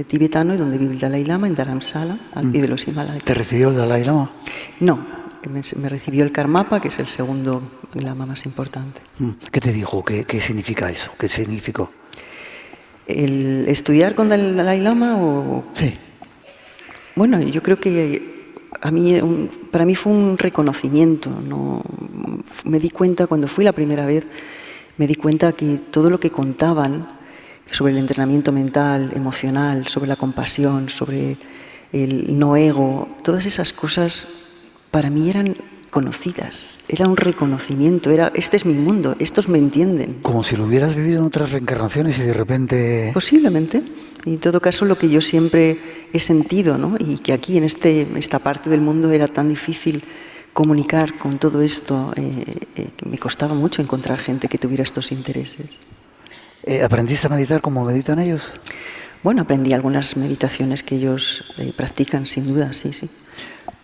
tibetano y donde vive el Dalai Lama, en Dharamsala, al pie de los Himalayas. ¿Te recibió el Dalai Lama? No, me recibió el Karmapa, que es el segundo lama más importante. ¿Qué te dijo? ¿Qué significa eso? ¿Qué significó? ¿El estudiar con el Dalai Lama o...? Sí. Bueno, yo creo que para mí fue un reconocimiento. ¿No? Me di cuenta, cuando fui la primera vez, me di cuenta que todo lo que contaban sobre el entrenamiento mental, emocional, sobre la compasión, sobre el no ego, todas esas cosas para mí eran conocidas, era un reconocimiento, este es mi mundo, estos me entienden. Como si lo hubieras vivido en otras reencarnaciones y de repente... Posiblemente. Y en todo caso, lo que yo siempre he sentido, ¿no? Y que aquí en esta parte del mundo era tan difícil comunicar con todo esto, que me costaba mucho encontrar gente que tuviera estos intereses. ¿Aprendiste a meditar como meditan ellos? Bueno, aprendí algunas meditaciones que ellos practican, sin duda, sí, sí.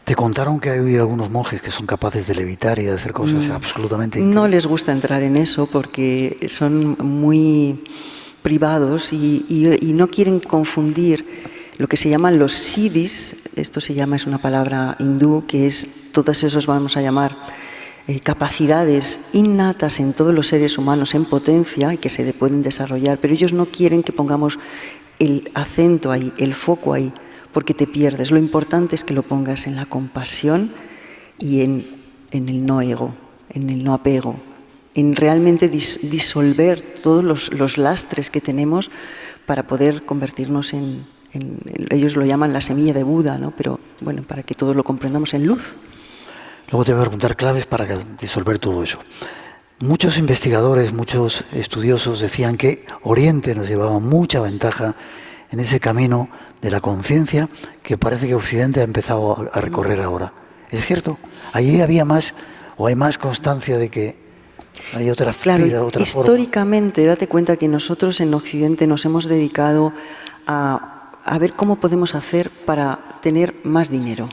¿Te contaron que hay algunos monjes que son capaces de levitar y de hacer cosas absolutamente increíbles? No les gusta entrar en eso porque son muy privados y no quieren confundir lo que se llaman los siddhis. Esto es una palabra hindú, que es, todos esos vamos a llamar capacidades innatas en todos los seres humanos en potencia y que se pueden desarrollar, pero ellos no quieren que pongamos el acento ahí, el foco ahí, porque te pierdes. Lo importante es que lo pongas en la compasión y en el no ego, en el no apego, en realmente disolver todos los lastres que tenemos para poder convertirnos en ellos lo llaman la semilla de Buda, ¿no? Pero bueno, para que todos lo comprendamos, en luz. Luego te voy a preguntar claves para disolver todo eso. Muchos investigadores, muchos estudiosos decían que Oriente nos llevaba mucha ventaja en ese camino de la conciencia que parece que Occidente ha empezado a recorrer ahora. ¿Es cierto? Allí había más, o hay más constancia de que hay otra vida, otra históricamente, forma. date cuenta que nosotros en Occidente nos hemos dedicado a ver cómo podemos hacer para tener más dinero,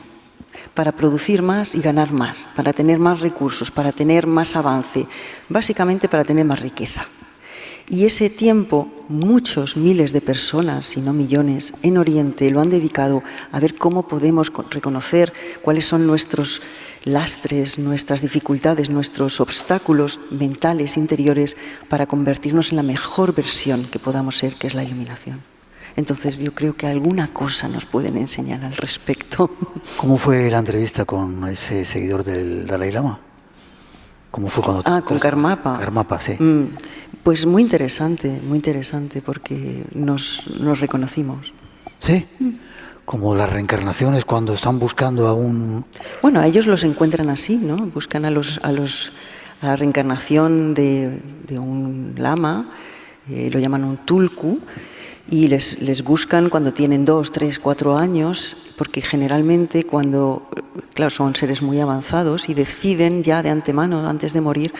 para producir más y ganar más, para tener más recursos, para tener más avance, básicamente para tener más riqueza. Y ese tiempo, muchos miles de personas, si no millones, en Oriente lo han dedicado a ver cómo podemos reconocer cuáles son nuestros lastres, nuestras dificultades, nuestros obstáculos mentales, interiores, para convertirnos en la mejor versión que podamos ser, que es la iluminación. Entonces yo creo que alguna cosa nos pueden enseñar al respecto. ¿Cómo fue la entrevista con ese seguidor del Dalai Lama? ¿Cómo fue cuando con Karmapa. Karmapa, sí. Pues muy interesante, porque nos reconocimos. ¿Sí? Como las reencarnaciones cuando están buscando a un... Bueno, a ellos los encuentran así, ¿no? Buscan a la reencarnación de un lama, lo llaman un tulku, y les buscan cuando tienen 2, 3, 4 años, porque generalmente claro, son seres muy avanzados y deciden ya de antemano, antes de morir,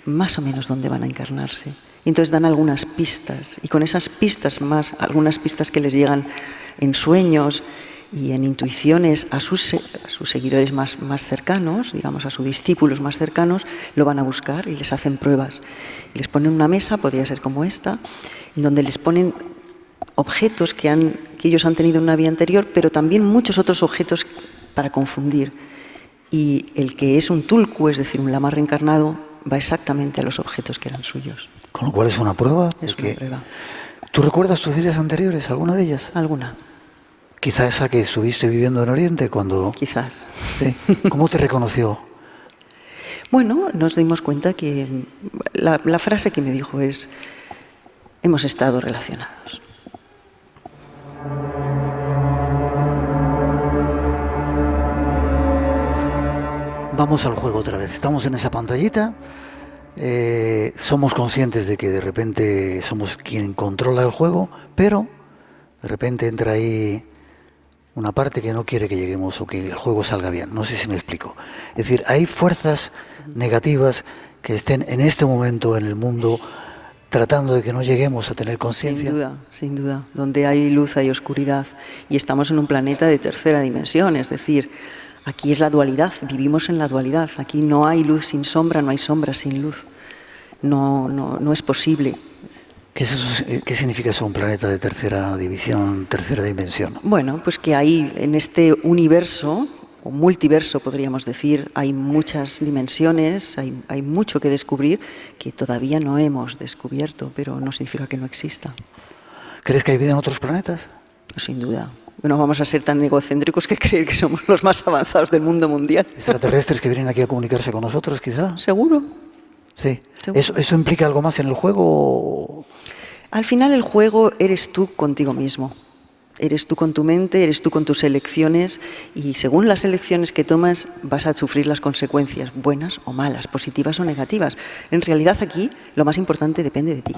más o menos dónde van a encarnarse. Y entonces dan algunas pistas, y con esas pistas más, algunas pistas que les llegan en sueños y en intuiciones a sus seguidores más cercanos, digamos a sus discípulos más cercanos, lo van a buscar y les hacen pruebas. Y les ponen una mesa, podría ser como esta, en donde les ponen objetos que ellos han tenido en una vida anterior, pero también muchos otros objetos para confundir. Y el que es un tulku, es decir, un lama reencarnado, va exactamente a los objetos que eran suyos. Con lo cual es una prueba. Es una prueba. ¿Tú recuerdas tus vidas anteriores, alguna de ellas? Alguna. Quizá esa que estuviste viviendo en Oriente cuando... Quizás. Sí. ¿Cómo te reconoció? Bueno, nos dimos cuenta que la frase que me dijo es: hemos estado relacionados. Vamos al juego otra vez. Estamos en esa pantallita. Somos conscientes de que de repente somos quien controla el juego, pero de repente entra ahí una parte que no quiere que lleguemos o que el juego salga bien. No sé si me explico. Es decir, hay fuerzas negativas que estén en este momento en el mundo tratando de que no lleguemos a tener conciencia. Sin duda. Donde hay luz hay oscuridad. Y estamos en un planeta de tercera dimensión, es decir, aquí es la dualidad, vivimos en la dualidad. Aquí no hay luz sin sombra, no hay sombra sin luz. No es posible. ¿Qué significa eso, un planeta de tercera división, tercera dimensión? Bueno, pues que hay en este universo, o multiverso podríamos decir, hay muchas dimensiones, hay mucho que descubrir que todavía no hemos descubierto, pero no significa que no exista. ¿Crees que hay vida en otros planetas? Sin duda. No vamos a ser tan egocéntricos que creer que somos los más avanzados del mundo mundial. ¿Extraterrestres que vienen aquí a comunicarse con nosotros, quizá? Seguro. Sí. ¿Eso implica algo más en el juego? Al final el juego eres tú contigo mismo. Eres tú con tu mente, eres tú con tus elecciones, y según las elecciones que tomas vas a sufrir las consecuencias, buenas o malas, positivas o negativas. En realidad aquí lo más importante depende de ti.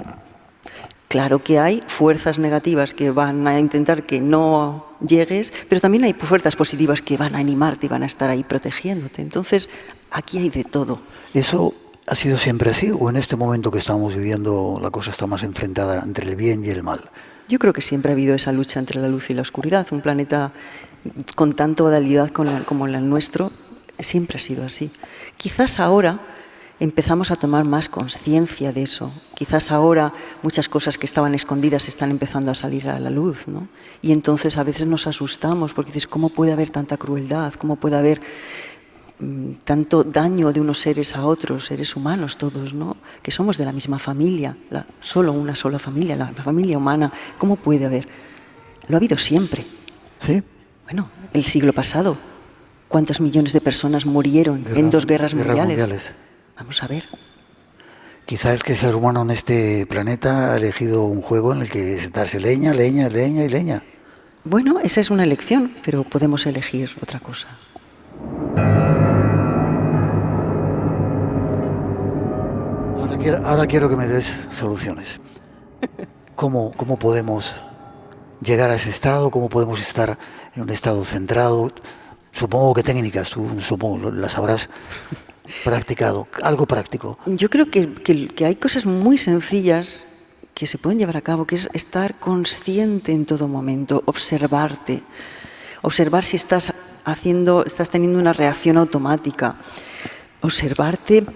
Claro que hay fuerzas negativas que van a intentar que no llegues, pero también hay fuerzas positivas que van a animarte y van a estar ahí protegiéndote. Entonces, aquí hay de todo. ¿Eso ha sido siempre así o en este momento que estamos viviendo la cosa está más enfrentada entre el bien y el mal? Yo creo que siempre ha habido esa lucha entre la luz y la oscuridad. Un planeta con tanta modalidad como el nuestro siempre ha sido así. Quizás ahora empezamos a tomar más conciencia de eso. Quizás ahora muchas cosas que estaban escondidas están empezando a salir a la luz, ¿no? Y entonces a veces nos asustamos porque dices, ¿cómo puede haber tanta crueldad? ¿Cómo puede haber tanto daño de unos seres a otros, seres humanos todos, ¿no? Que somos de la misma familia, solo una sola familia, la familia humana? ¿Cómo puede haber? Lo ha habido siempre. ¿Sí? Bueno, el siglo pasado, ¿cuántos millones de personas murieron en 2 guerras mundiales? Vamos a ver. Quizá es que el ser humano en este planeta ha elegido un juego en el que es darse leña. Bueno, esa es una elección, pero podemos elegir otra cosa. Ahora quiero que me des soluciones. ¿Cómo podemos llegar a ese estado? ¿Cómo podemos estar en un estado centrado? Supongo que técnicas, tú supongo las habrás practicado, algo práctico. Yo creo que hay cosas muy sencillas que se pueden llevar a cabo, que es estar consciente en todo momento, observarte, observar si estás teniendo una reacción automática, observarte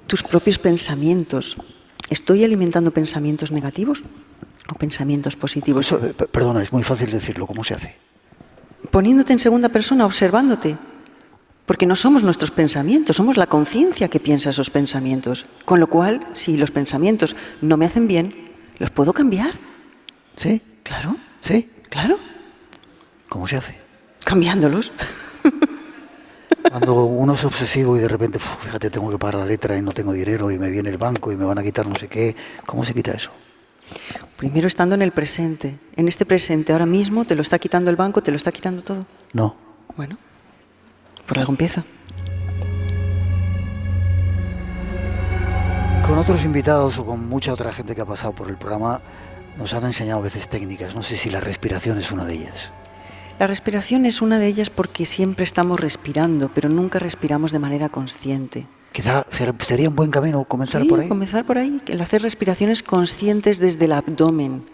tus propios pensamientos. ¿Estoy alimentando pensamientos negativos o pensamientos positivos? Perdona, es muy fácil decirlo, ¿cómo se hace? Poniéndote en segunda persona, observándote. Porque no somos nuestros pensamientos, somos la conciencia que piensa esos pensamientos. Con lo cual, si los pensamientos no me hacen bien, los puedo cambiar. ¿Sí? Claro. ¿Sí? Claro. ¿Cómo se hace? Cambiándolos. Cuando uno es obsesivo y de repente, fíjate, tengo que pagar la letra y no tengo dinero y me viene el banco y me van a quitar no sé qué, ¿cómo se quita eso? Primero estando en el presente. En este presente, ahora mismo, te lo está quitando el banco, te lo está quitando todo. No. Bueno, por algo empieza. Con otros invitados o con mucha otra gente que ha pasado por el programa nos han enseñado a veces técnicas. No sé si la respiración es una de ellas. La respiración es una de ellas porque siempre estamos respirando, pero nunca respiramos de manera consciente. Quizá sería un buen camino comenzar por ahí. Comenzar por ahí, el hacer respiraciones conscientes desde el abdomen,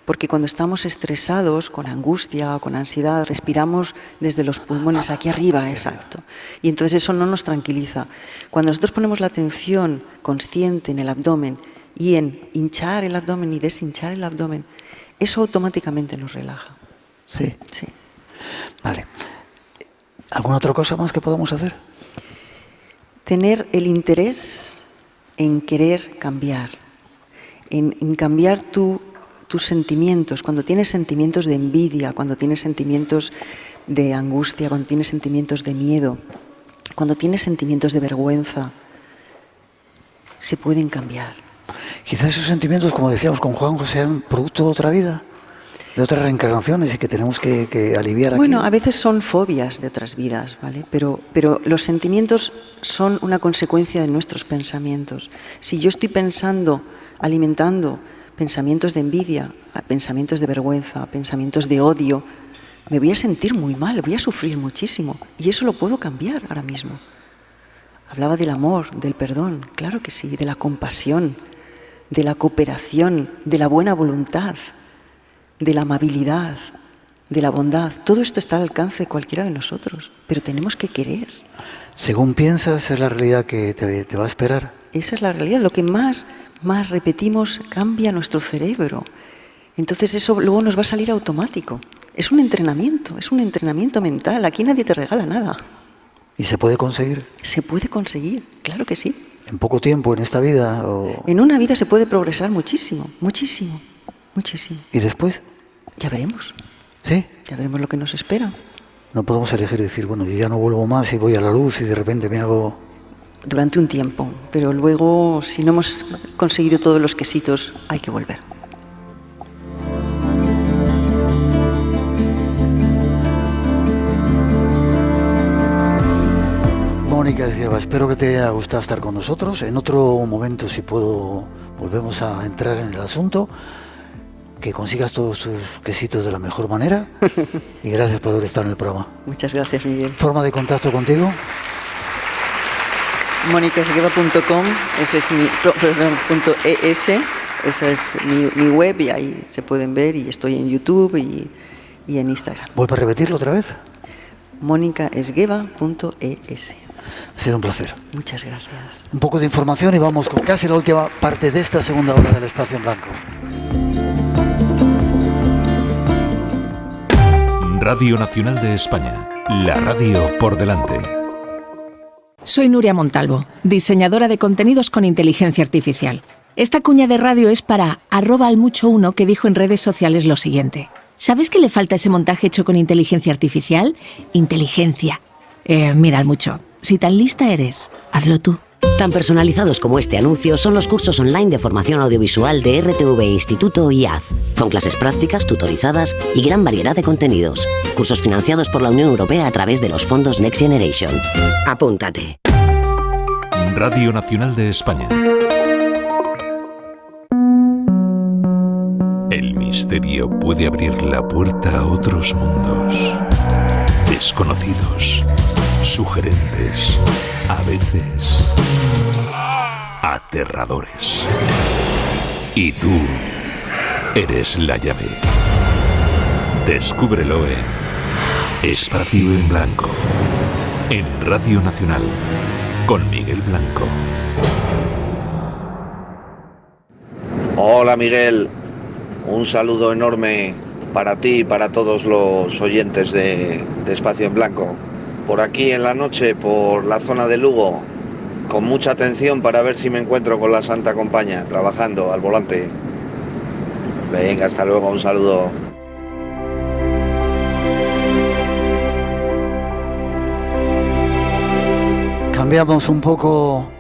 porque cuando estamos estresados, con angustia o con ansiedad, respiramos desde los pulmones, aquí arriba, exacto. Y entonces eso no nos tranquiliza. Cuando nosotros ponemos la atención consciente en el abdomen y en hinchar el abdomen y deshinchar el abdomen, eso automáticamente nos relaja. Sí. Sí. Vale. ¿Alguna otra cosa más que podamos hacer? Tener el interés en querer cambiar, en cambiar tus sentimientos. Cuando tienes sentimientos de envidia, cuando tienes sentimientos de angustia, cuando tienes sentimientos de miedo, cuando tienes sentimientos de vergüenza, se pueden cambiar. Quizás esos sentimientos, como decíamos con Juanjo, sean producto de otra vida, de otras reencarnaciones y que tenemos que aliviar aquí. Bueno, a veces son fobias de otras vidas, ¿vale? Pero los sentimientos son una consecuencia de nuestros pensamientos. Si yo estoy pensando, alimentando pensamientos de envidia, pensamientos de vergüenza, pensamientos de odio, me voy a sentir muy mal, voy a sufrir muchísimo. Y eso lo puedo cambiar ahora mismo. Hablaba del amor, del perdón, claro que sí, de la compasión, de la cooperación, de la buena voluntad, de la amabilidad, de la bondad. Todo esto está al alcance de cualquiera de nosotros, pero tenemos que querer. Según piensas, es la realidad que te va a esperar. Esa es la realidad. Lo que más repetimos cambia nuestro cerebro. Entonces eso luego nos va a salir automático. Es un entrenamiento mental. Aquí nadie te regala nada. ¿Y se puede conseguir? Se puede conseguir, claro que sí. ¿En poco tiempo, en esta vida? En una vida se puede progresar muchísimo, muchísimo, muchísimo. ¿Y después? Ya veremos. ¿Sí? Ya veremos lo que nos espera. No podemos elegir y decir, bueno, yo ya no vuelvo más y voy a la luz y de repente me hago... Durante un tiempo, pero luego, si no hemos conseguido todos los quesitos, hay que volver. Mónica Esgueva, espero que te haya gustado estar con nosotros. En otro momento, si puedo, volvemos a entrar en el asunto. Que consigas todos tus quesitos de la mejor manera. Y gracias por haber estado en el programa. Muchas gracias, Miguel. ¿Forma de contacto contigo? monicaesgueva.com, ese es .es, esa es mi web y ahí se pueden ver, y estoy en YouTube y en Instagram. ¿Vuelve a repetirlo otra vez? monicaesgueva.es. Ha sido un placer. Muchas gracias. Un poco de información y vamos con casi la última parte de esta segunda hora del Espacio en Blanco. Radio Nacional de España, la radio por delante. Soy Nuria Montalvo, diseñadora de contenidos con inteligencia artificial. Esta cuña de radio es para @almucho1, que dijo en redes sociales lo siguiente. ¿Sabes qué le falta a ese montaje hecho con inteligencia artificial? Inteligencia. Mira, Almucho, si tan lista eres, hazlo tú. Tan personalizados como este anuncio son los cursos online de formación audiovisual de RTV Instituto y AZ, con clases prácticas, tutorizadas y gran variedad de contenidos. Cursos financiados por la Unión Europea a través de los fondos Next Generation. Apúntate. Radio Nacional de España. El misterio puede abrir la puerta a otros mundos. Desconocidos, sugerentes, a veces aterradores. Y tú eres la llave. Descúbrelo en Espacio en Blanco, en Radio Nacional, con Miguel Blanco. Hola Miguel, un saludo enorme para ti y para todos los oyentes de Espacio en Blanco. Por aquí en la noche, por la zona de Lugo, con mucha atención para ver si me encuentro con la Santa Compaña, trabajando al volante. Venga, hasta luego, un saludo. Cambiamos un poco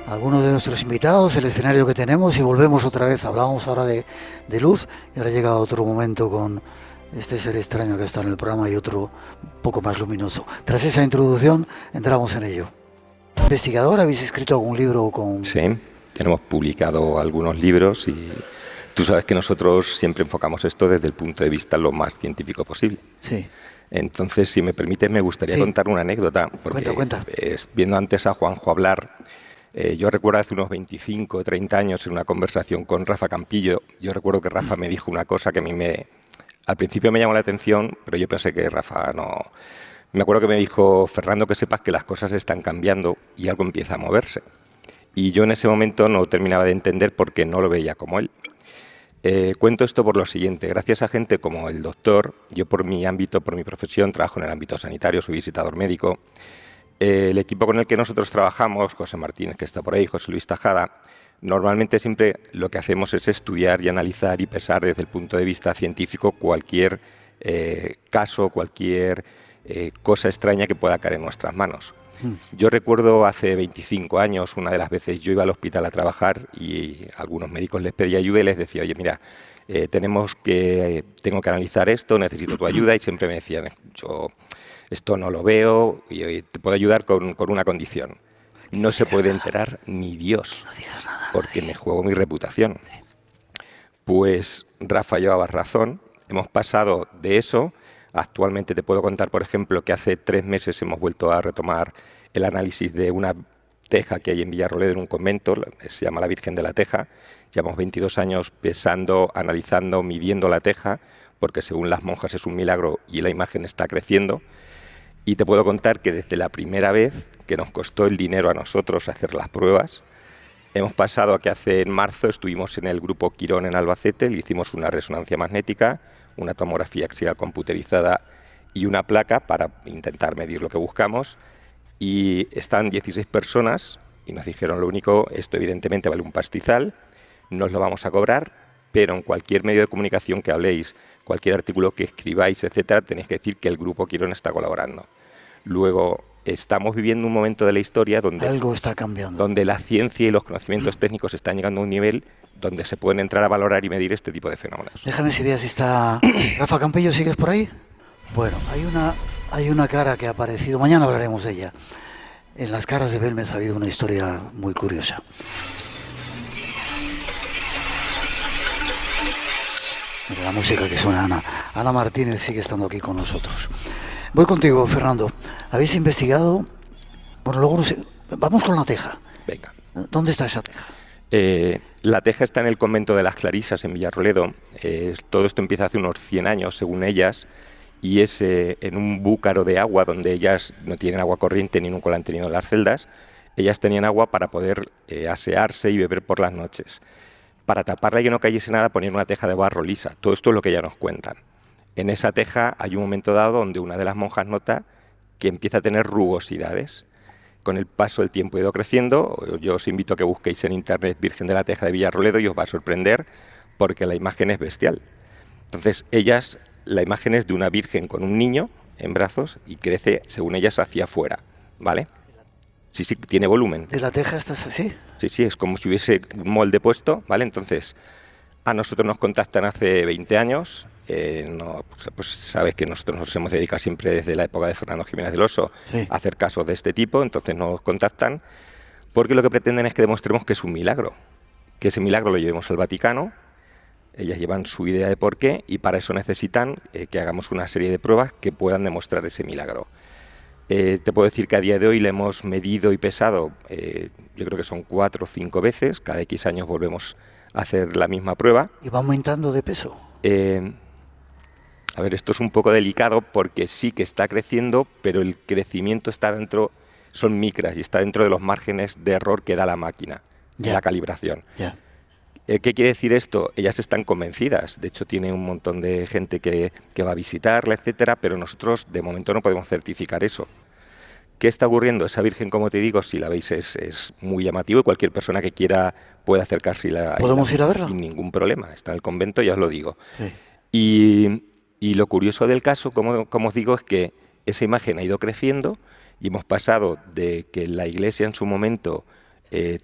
algunos de nuestros invitados, el escenario que tenemos, y volvemos otra vez. Hablábamos ahora de luz y ahora llega otro momento con este ser extraño que está en el programa y otro un poco más luminoso. Tras esa introducción entramos en ello. ¿Investigador? ¿Habéis escrito algún libro con...? Sí, tenemos publicado algunos libros y tú sabes que nosotros siempre enfocamos esto desde el punto de vista lo más científico posible. Sí. Entonces, si me permites, me gustaría contar una anécdota. Porque cuenta. Viendo antes a Juanjo hablar, yo recuerdo hace unos 25 o 30 años en una conversación con Rafa Campillo, yo recuerdo que Rafa me dijo una cosa que a mí al principio me llamó la atención, pero yo pensé que Rafa no... Me acuerdo que me dijo: Fernando, que sepas que las cosas están cambiando y algo empieza a moverse. Y yo en ese momento no terminaba de entender porque no lo veía como él. Cuento esto por lo siguiente: gracias a gente como el doctor, yo por mi ámbito, por mi profesión, trabajo en el ámbito sanitario, soy visitador médico. El equipo con el que nosotros trabajamos, José Martínez, que está por ahí, José Luis Tajada, normalmente siempre lo que hacemos es estudiar y analizar y pesar desde el punto de vista científico cualquier caso, cualquier cosa extraña que pueda caer en nuestras manos. Yo recuerdo hace 25 años, una de las veces yo iba al hospital a trabajar y a algunos médicos les pedía ayuda y les decía: oye, mira, tengo que analizar esto, necesito tu ayuda, y siempre me decían: yo esto no lo veo y te puedo ayudar con una condición. No se puede enterar ni Dios, porque me juego mi reputación. Pues Rafa, llevabas razón, hemos pasado de eso. Actualmente te puedo contar, por ejemplo, que hace 3 meses hemos vuelto a retomar el análisis de una teja que hay en Villarroledo, en un convento, se llama la Virgen de la Teja. Llevamos 22 años pesando, analizando, midiendo la teja, porque según las monjas es un milagro y la imagen está creciendo. Y te puedo contar que desde la primera vez que nos costó el dinero a nosotros hacer las pruebas, hemos pasado a que en marzo estuvimos en el grupo Quirón en Albacete, le hicimos una resonancia magnética, una tomografía axial computerizada y una placa para intentar medir lo que buscamos, y están 16 personas y nos dijeron: lo único, esto evidentemente vale un pastizal, no os lo vamos a cobrar, pero en cualquier medio de comunicación que habléis, cualquier artículo que escribáis, etcétera, tenéis que decir que el grupo Quirón está colaborando. Luego, estamos viviendo un momento de la historia donde algo está cambiando, donde la ciencia y los conocimientos técnicos están llegando a un nivel donde se pueden entrar a valorar y medir este tipo de fenómenos. Déjame si si está Rafa Campillo, ¿sigues por ahí? Bueno, hay una cara que ha aparecido, mañana hablaremos de ella. En las caras de Belmez ha habido una historia muy curiosa. Mira la música que suena. Ana Martínez sigue estando aquí con nosotros. Voy contigo, Fernando. ¿Habéis investigado? Bueno, luego no sé. Vamos con la teja. Venga. ¿Dónde está esa teja? La teja está en el convento de las Clarisas, en Villarroledo. Todo esto empieza hace unos 100 años, según ellas, y es en un búcaro de agua donde ellas no tienen agua corriente ni nunca la han tenido en las celdas. Ellas tenían agua para poder asearse y beber por las noches. Para taparla y que no cayese nada, ponían una teja de barro lisa. Todo esto es lo que ya nos cuentan. En esa teja hay un momento dado donde una de las monjas nota que empieza a tener rugosidades. Con el paso del tiempo ha ido creciendo. Yo os invito a que busquéis en internet Virgen de la Teja de Villarroledo y os va a sorprender porque la imagen es bestial. Entonces, la imagen es de una virgen con un niño en brazos y crece, según ellas, hacia afuera, ¿vale? Sí, sí, tiene volumen. ¿De la teja estás así? Sí, sí, es como si hubiese un molde puesto, ¿vale? Entonces, a nosotros nos contactan hace 20 años. Pues sabes que nosotros nos hemos dedicado siempre desde la época de Fernando Jiménez del Oso a hacer casos de este tipo. Entonces nos contactan porque lo que pretenden es que demostremos que es un milagro. Que ese milagro lo llevemos al Vaticano. Ellas llevan su idea de por qué y para eso necesitan que hagamos una serie de pruebas que puedan demostrar ese milagro. Te puedo decir que a día de hoy le hemos medido y pesado, yo creo que son 4 o 5 veces, cada X años volvemos a hacer la misma prueba. ¿Y va aumentando de peso? A ver, esto es un poco delicado porque sí que está creciendo, pero el crecimiento está dentro, son micras y está dentro de los márgenes de error que da la máquina, la calibración. ¿Qué quiere decir esto? Ellas están convencidas, de hecho tiene un montón de gente que va a visitarla, etcétera, pero nosotros de momento no podemos certificar eso. ¿Qué está ocurriendo? Esa Virgen, como te digo, si la veis es muy llamativo y cualquier persona que quiera puede acercarse y la ¿Podemos ir a verla? Sin ningún problema, está en el convento, ya os lo digo. Sí. Y lo curioso del caso, como os digo, es que esa imagen ha ido creciendo y hemos pasado de que la Iglesia en su momento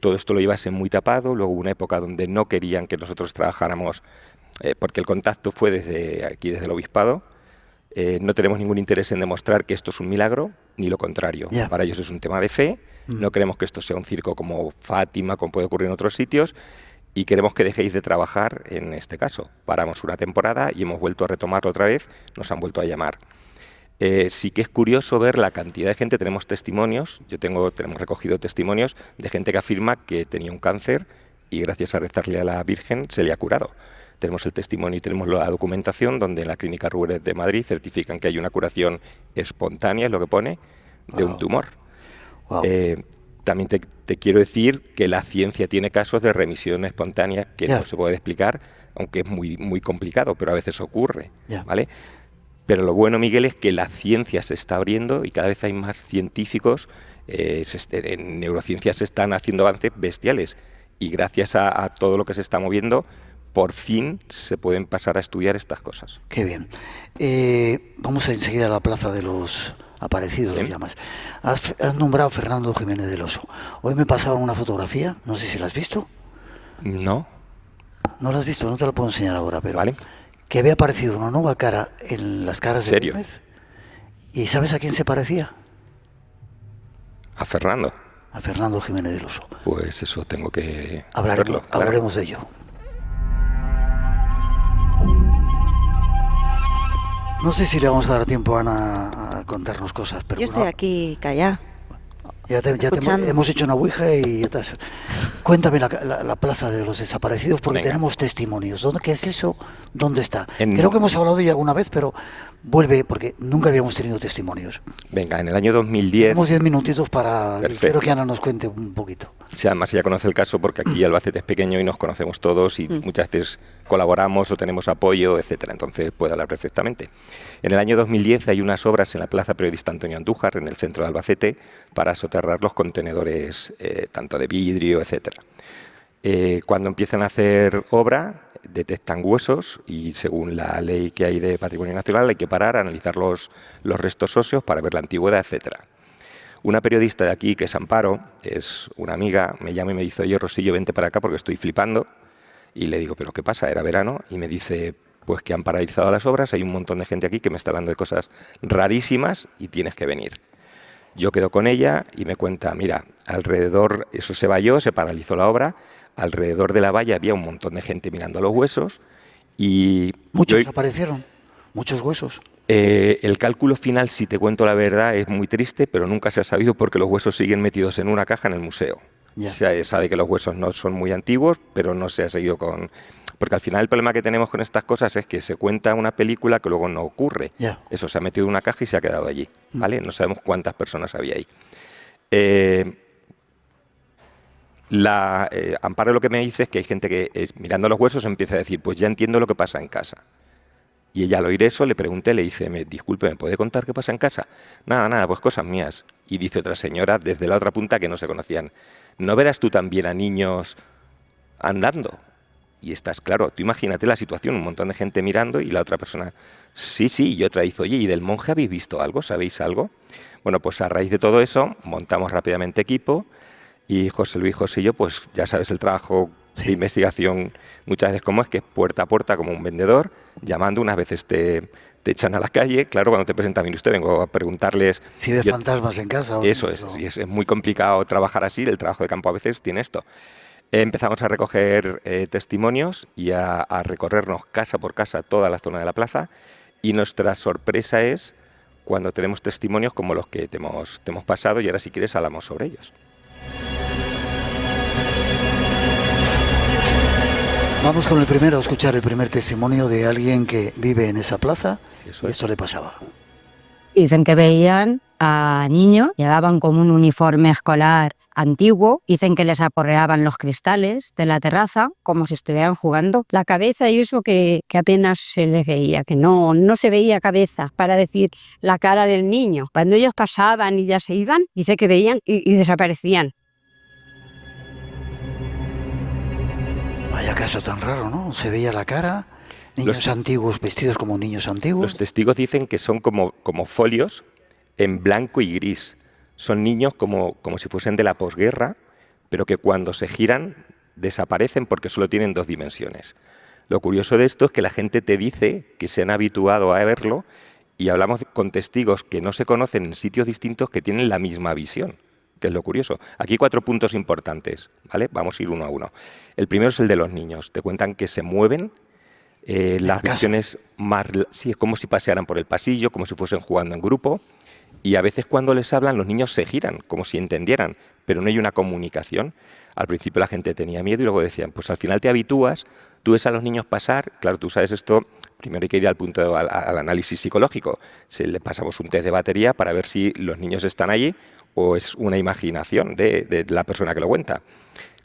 todo esto lo llevase muy tapado, luego hubo una época donde no querían que nosotros trabajáramos, porque el contacto fue desde aquí, desde el obispado. No tenemos ningún interés en demostrar que esto es un milagro, ni lo contrario. Para ellos es un tema de fe, no queremos que esto sea un circo como Fátima, como puede ocurrir en otros sitios, y queremos que dejéis de trabajar en este caso. Paramos una temporada y hemos vuelto a retomarlo otra vez, nos han vuelto a llamar. Sí que es curioso ver la cantidad de gente, tenemos testimonios, tenemos recogido testimonios de gente que afirma que tenía un cáncer y gracias a rezarle a la Virgen se le ha curado. Tenemos el testimonio y tenemos la documentación donde en la Clínica Ruber de Madrid certifican que hay una curación espontánea, es lo que pone, de un tumor. También te quiero decir que la ciencia tiene casos de remisión espontánea que no se puede explicar, aunque es muy, muy complicado, pero a veces ocurre, ¿vale? Pero lo bueno, Miguel, es que la ciencia se está abriendo y cada vez hay más científicos. En neurociencia se están haciendo avances bestiales y gracias a todo lo que se está moviendo, por fin se pueden pasar a estudiar estas cosas. Qué bien. Vamos enseguida a la Plaza de los Aparecidos, lo llamas. Has nombrado a Fernando Jiménez del Oso. Hoy me pasaba una fotografía, no sé si la has visto. No. No la has visto, no te la puedo enseñar ahora, pero... Vale. Que había aparecido una nueva cara en las caras de Gómez. ¿Y sabes a quién se parecía? A Fernando. A Fernando Jiménez del Oso. Pues eso tengo que verlo. Hablaremos de ello. No sé si le vamos a dar tiempo a Ana a contarnos cosas, pero yo estoy aquí callada. Ya hemos hecho una ouija y ya estás. Cuéntame la Plaza de los Desaparecidos porque tenemos testimonios. ¿Qué es eso? ¿Dónde está? Creo que hemos hablado de ello alguna vez, pero vuelve porque nunca habíamos tenido testimonios. Venga, en el año 2010... Tenemos 10 minutitos para... Quiero que Ana nos cuente un poquito. Sí, además ella conoce el caso porque aquí Albacete es pequeño y nos conocemos todos y muchas veces colaboramos o tenemos apoyo, etcétera. Entonces puede hablar perfectamente. En el año 2010 hay unas obras en la Plaza Periodista Antonio Andújar, en el centro de Albacete, para soterrar los contenedores tanto de vidrio, etcétera. Cuando empiezan a hacer obra, detectan huesos y según la ley que hay de Patrimonio Nacional hay que parar, analizar los restos óseos para ver la antigüedad, etcétera. Una periodista de aquí, que es Amparo, es una amiga, me llama y me dice: oye, Rosillo, vente para acá porque estoy flipando. Y le digo: ¿pero qué pasa? Era verano. Y me dice: pues que han paralizado las obras, hay un montón de gente aquí que me está hablando de cosas rarísimas y tienes que venir. Yo quedo con ella y me cuenta: mira, alrededor, eso se valló, se paralizó la obra, alrededor de la valla había un montón de gente mirando los huesos y... Muchos aparecieron, muchos huesos. El cálculo final, si te cuento la verdad, es muy triste, pero nunca se ha sabido porque los huesos siguen metidos en una caja en el museo. Se sabe que los huesos no son muy antiguos, pero no se ha seguido con... Porque al final el problema que tenemos con estas cosas es que se cuenta una película que luego no ocurre. Eso se ha metido en una caja y se ha quedado allí, ¿vale? No sabemos cuántas personas había ahí. Amparo lo que me dice es que hay gente que mirando los huesos empieza a decir: pues ya entiendo lo que pasa en casa. Y ella al oír eso le pregunté, le dice: disculpe, ¿me puede contar qué pasa en casa? Nada, pues cosas mías. Y dice otra señora desde la otra punta que no se conocían: ¿no verás tú también a niños andando? Y estás claro, tú imagínate la situación, un montón de gente mirando y la otra persona: sí, y otra dice: oye, ¿y del monje habéis visto algo? ¿Sabéis algo? Bueno, pues a raíz de todo eso montamos rápidamente equipo y José Luis, José y yo, pues ya sabes el trabajo de investigación muchas veces como es, que es puerta a puerta como un vendedor, llamando, unas veces te echan a la calle, claro, cuando te presentan, mire usted, vengo a preguntarles... Si ve fantasmas en casa. Eso es, y es muy complicado trabajar así, el trabajo de campo a veces tiene esto. Empezamos a recoger testimonios y a recorrernos casa por casa toda la zona de la plaza, y nuestra sorpresa es cuando tenemos testimonios como los que te hemos pasado, y ahora si quieres hablamos sobre ellos. Vamos con el primero, a escuchar el primer testimonio de alguien que vive en esa plaza. Y esto le pasaba. Dicen que veían a niños, llevaban como un uniforme escolar antiguo, dicen que les aporreaban los cristales de la terraza como si estuvieran jugando. La cabeza y eso que apenas se les veía, que no se veía cabeza, para decir la cara del niño. Cuando ellos pasaban y ya se iban, dice que veían y desaparecían. Vaya caso tan raro, ¿no? Se veía la cara, niños antiguos vestidos como niños antiguos. Los testigos dicen que son como folios en blanco y gris. Son niños como si fuesen de la posguerra, pero que cuando se giran desaparecen porque solo tienen 2 dimensiones. Lo curioso de esto es que la gente te dice que se han habituado a verlo, y hablamos con testigos que no se conocen en sitios distintos que tienen la misma visión, que es lo curioso. Aquí 4 puntos importantes, ¿vale? Vamos a ir uno a uno. El primero es el de los niños. Te cuentan que se mueven, las visiones más... Sí, es como si pasearan por el pasillo, como si fuesen jugando en grupo. Y a veces cuando les hablan los niños se giran, como si entendieran, pero no hay una comunicación. Al principio la gente tenía miedo y luego decían, pues al final te habitúas, tú ves a los niños pasar, claro, tú sabes esto, primero hay que ir al punto, al análisis psicológico. Le pasamos un test de batería para ver si los niños están allí o es una imaginación de la persona que lo cuenta.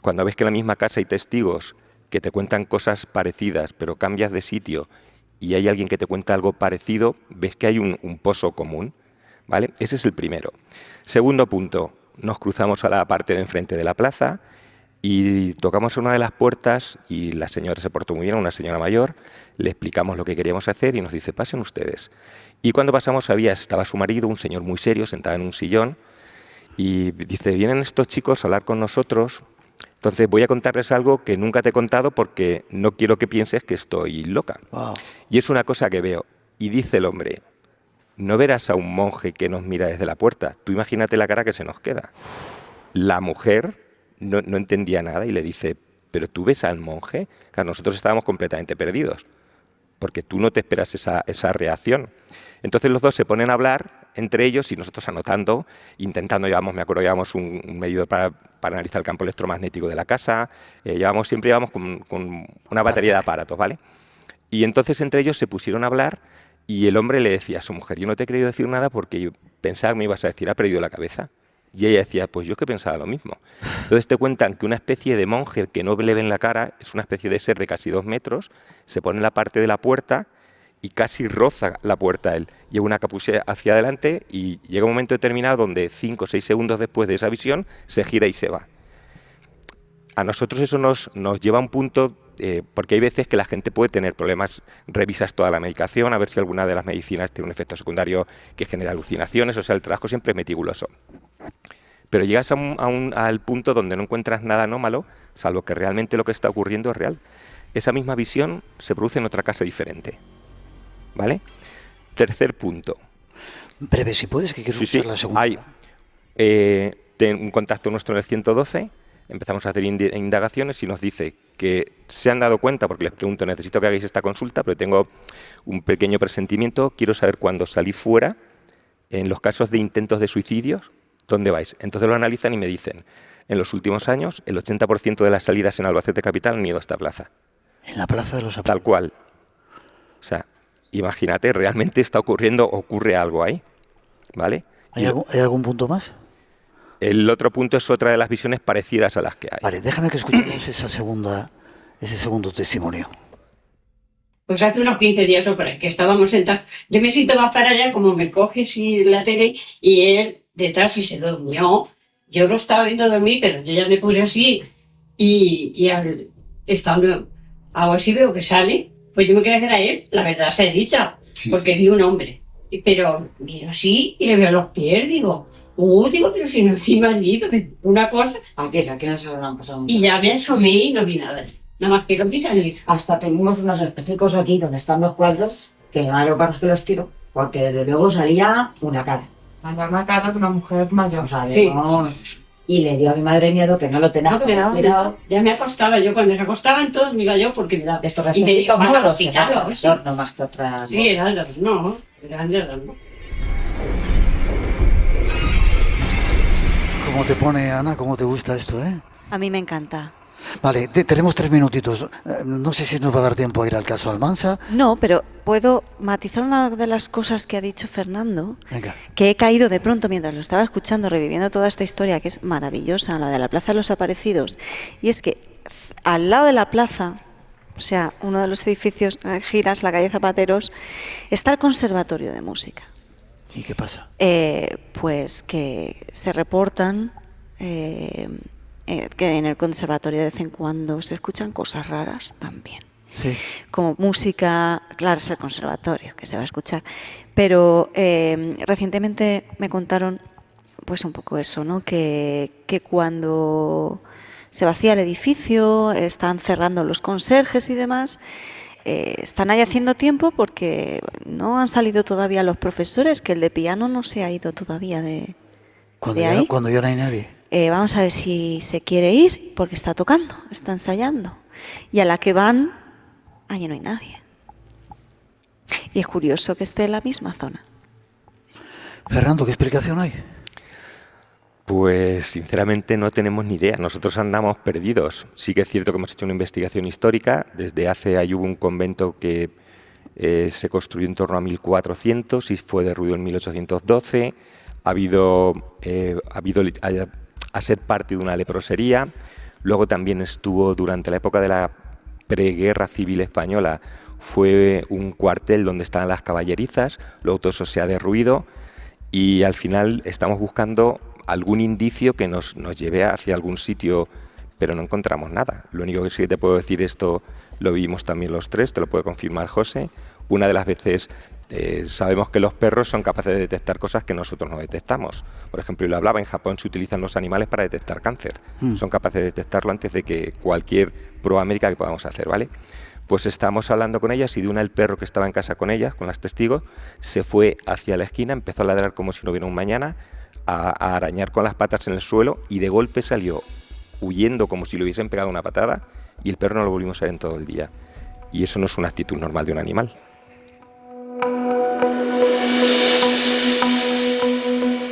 Cuando ves que en la misma casa hay testigos que te cuentan cosas parecidas, pero cambias de sitio y hay alguien que te cuenta algo parecido, ves que hay un pozo común. ¿Vale? Ese es el primero. Segundo punto, nos cruzamos a la parte de enfrente de la plaza y tocamos una de las puertas y la señora se portó muy bien, una señora mayor, le explicamos lo que queríamos hacer y nos dice, pasen ustedes. Y cuando pasamos estaba su marido, un señor muy serio, sentado en un sillón, y dice, vienen estos chicos a hablar con nosotros, entonces voy a contarles algo que nunca te he contado porque no quiero que pienses que estoy loca. Wow. Y es una cosa que veo. Y dice el hombre, no verás a un monje que nos mira desde la puerta. Tú imagínate la cara que se nos queda. La mujer no entendía nada y le dice, ¿pero tú ves al monje? Claro, nosotros estábamos completamente perdidos, porque tú no te esperas esa reacción. Entonces los dos se ponen a hablar entre ellos y nosotros anotando, intentando, llevamos un medidor para analizar el campo electromagnético de la casa, siempre llevamos con una batería de aparatos, ¿vale? Y entonces entre ellos se pusieron a hablar. Y el hombre le decía a su mujer, yo no te he querido decir nada porque yo pensaba que me ibas a decir, ha perdido la cabeza. Y ella decía, pues yo que pensaba lo mismo. Entonces te cuentan que una especie de monje que no le ven la cara, es una especie de ser de casi 2 metros, se pone en la parte de la puerta y casi roza la puerta él. Lleva una capucha hacia adelante y llega un momento determinado donde 5 o 6 segundos después de esa visión se gira y se va. A nosotros eso nos lleva a un punto... porque hay veces que la gente puede tener problemas, revisas toda la medicación, a ver si alguna de las medicinas tiene un efecto secundario que genera alucinaciones, o sea, el trabajo siempre es meticuloso. Pero llegas al punto donde no encuentras nada anómalo, salvo que realmente lo que está ocurriendo es real. Esa misma visión se produce en otra casa diferente. ¿Vale? Tercer punto. Breve, si puedes, que quiero escuchar la segunda. Hay un contacto nuestro en el 112, empezamos a hacer indagaciones y nos dice que se han dado cuenta, porque les pregunto, necesito que hagáis esta consulta, pero tengo un pequeño presentimiento, quiero saber cuándo salí fuera, en los casos de intentos de suicidios, ¿dónde vais? Entonces lo analizan y me dicen, en los últimos años, el 80% de las salidas en Albacete Capital han ido a esta plaza. ¿En la plaza de los Zapatos? Tal cual. O sea, imagínate, realmente ocurre algo ahí, ¿vale? ¿Hay algún punto más? El otro punto es otra de las visiones parecidas a las que hay. Vale, déjame que escuchemos ese segundo testimonio. Pues hace unos 15 días o por ahí, que estábamos sentados. Yo me siento más para allá, como me coge así la tele, y él detrás y se durmió. Yo lo estaba viendo dormir, pero yo ya me puse así, y estando algo así veo que sale, pues yo me creía que era él, la verdad sea dicha, porque vi un hombre. pero miro así y le veo los pies, digo, digo, pero si no es mi marido, una cosa. Aquí en el salón han pasado. Y ya me asomé y no vi nada más que lo vi salir. Hasta tenemos unos espejicos aquí donde están los cuadros, que son los cuadros que los tiro, porque desde luego salía una cara. Salía una cara de una mujer mayor. Sabemos. Y le dio a mi madre miedo que no lo tenía. No, ya me acostaba yo, cuando se acostaban todos, mira yo, porque me da. Estos y me dijo, como los fijaros. No más que otras. Sí, eran de no. ¿Cómo te pone, Ana? ¿Cómo te gusta esto, A mí me encanta. Vale, tenemos 3 minutitos. No sé si nos va a dar tiempo a ir al caso Almansa. No, pero puedo matizar una de las cosas que ha dicho Fernando, Venga. que he caído de pronto mientras lo estaba escuchando, reviviendo toda esta historia que es maravillosa, la de la Plaza de los Aparecidos. Y es que al lado de la plaza, o sea, uno de los edificios, giras la calle Zapateros, está el Conservatorio de Música. ¿Y qué pasa? Pues que se reportan que en el conservatorio de vez en cuando se escuchan cosas raras también. Sí. Como música, claro, es el conservatorio que se va a escuchar. Pero recientemente me contaron pues un poco eso, ¿no? Que cuando se vacía el edificio, están cerrando los conserjes y demás, están ahí haciendo tiempo porque no han salido todavía los profesores, que el de piano no se ha ido todavía de ahí. Cuando ya no hay nadie. Vamos a ver si se quiere ir, porque está tocando, está ensayando. Y a la que van, allí no hay nadie. Y es curioso que esté en la misma zona. Fernando, ¿qué explicación hay? Pues sinceramente no tenemos ni idea, nosotros andamos perdidos. Sí que es cierto que hemos hecho una investigación histórica, ahí hubo un convento que se construyó en torno a 1400 y fue derruido en 1812, ha habido a ser parte de una leprosería, luego también estuvo durante la época de la preguerra civil española, fue un cuartel donde estaban las caballerizas, luego todo eso se ha derruido y al final estamos buscando algún indicio que nos lleve hacia algún sitio, pero no encontramos nada. Lo único que sí te puedo decir, esto lo vimos también los tres, te lo puede confirmar José. Una de las veces sabemos que los perros son capaces de detectar cosas que nosotros no detectamos. Por ejemplo, y lo hablaba, en Japón se utilizan los animales para detectar cáncer. Son capaces de detectarlo antes de que cualquier prueba médica que podamos hacer, ¿vale? Pues estábamos hablando con ellas y de una el perro que estaba en casa con ellas, con las testigos, se fue hacia la esquina, empezó a ladrar como si no hubiera un mañana, a arañar con las patas en el suelo y de golpe salió huyendo como si le hubiesen pegado una patada y el perro no lo volvimos a ver en todo el día. Y eso no es una actitud normal de un animal.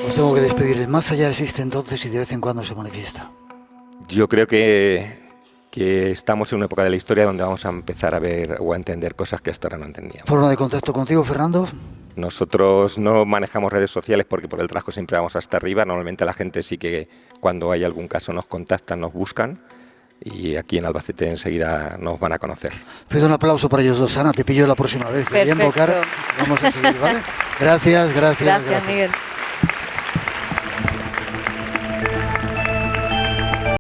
Os tengo que despedir. El más allá existe entonces y de vez en cuando se manifiesta. Yo creo que estamos en una época de la historia donde vamos a empezar a ver o a entender cosas que hasta ahora no entendíamos. ¿Forma de contacto contigo, Fernando? Nosotros no manejamos redes sociales porque por el trabajo siempre vamos hasta arriba. Normalmente la gente sí que cuando hay algún caso nos contactan, nos buscan y aquí en Albacete enseguida nos van a conocer. Pido un aplauso para ellos dos. Ana, te pillo la próxima vez. Te voy a invocar. Vamos a seguir, ¿vale? Gracias. Gracias, Miguel.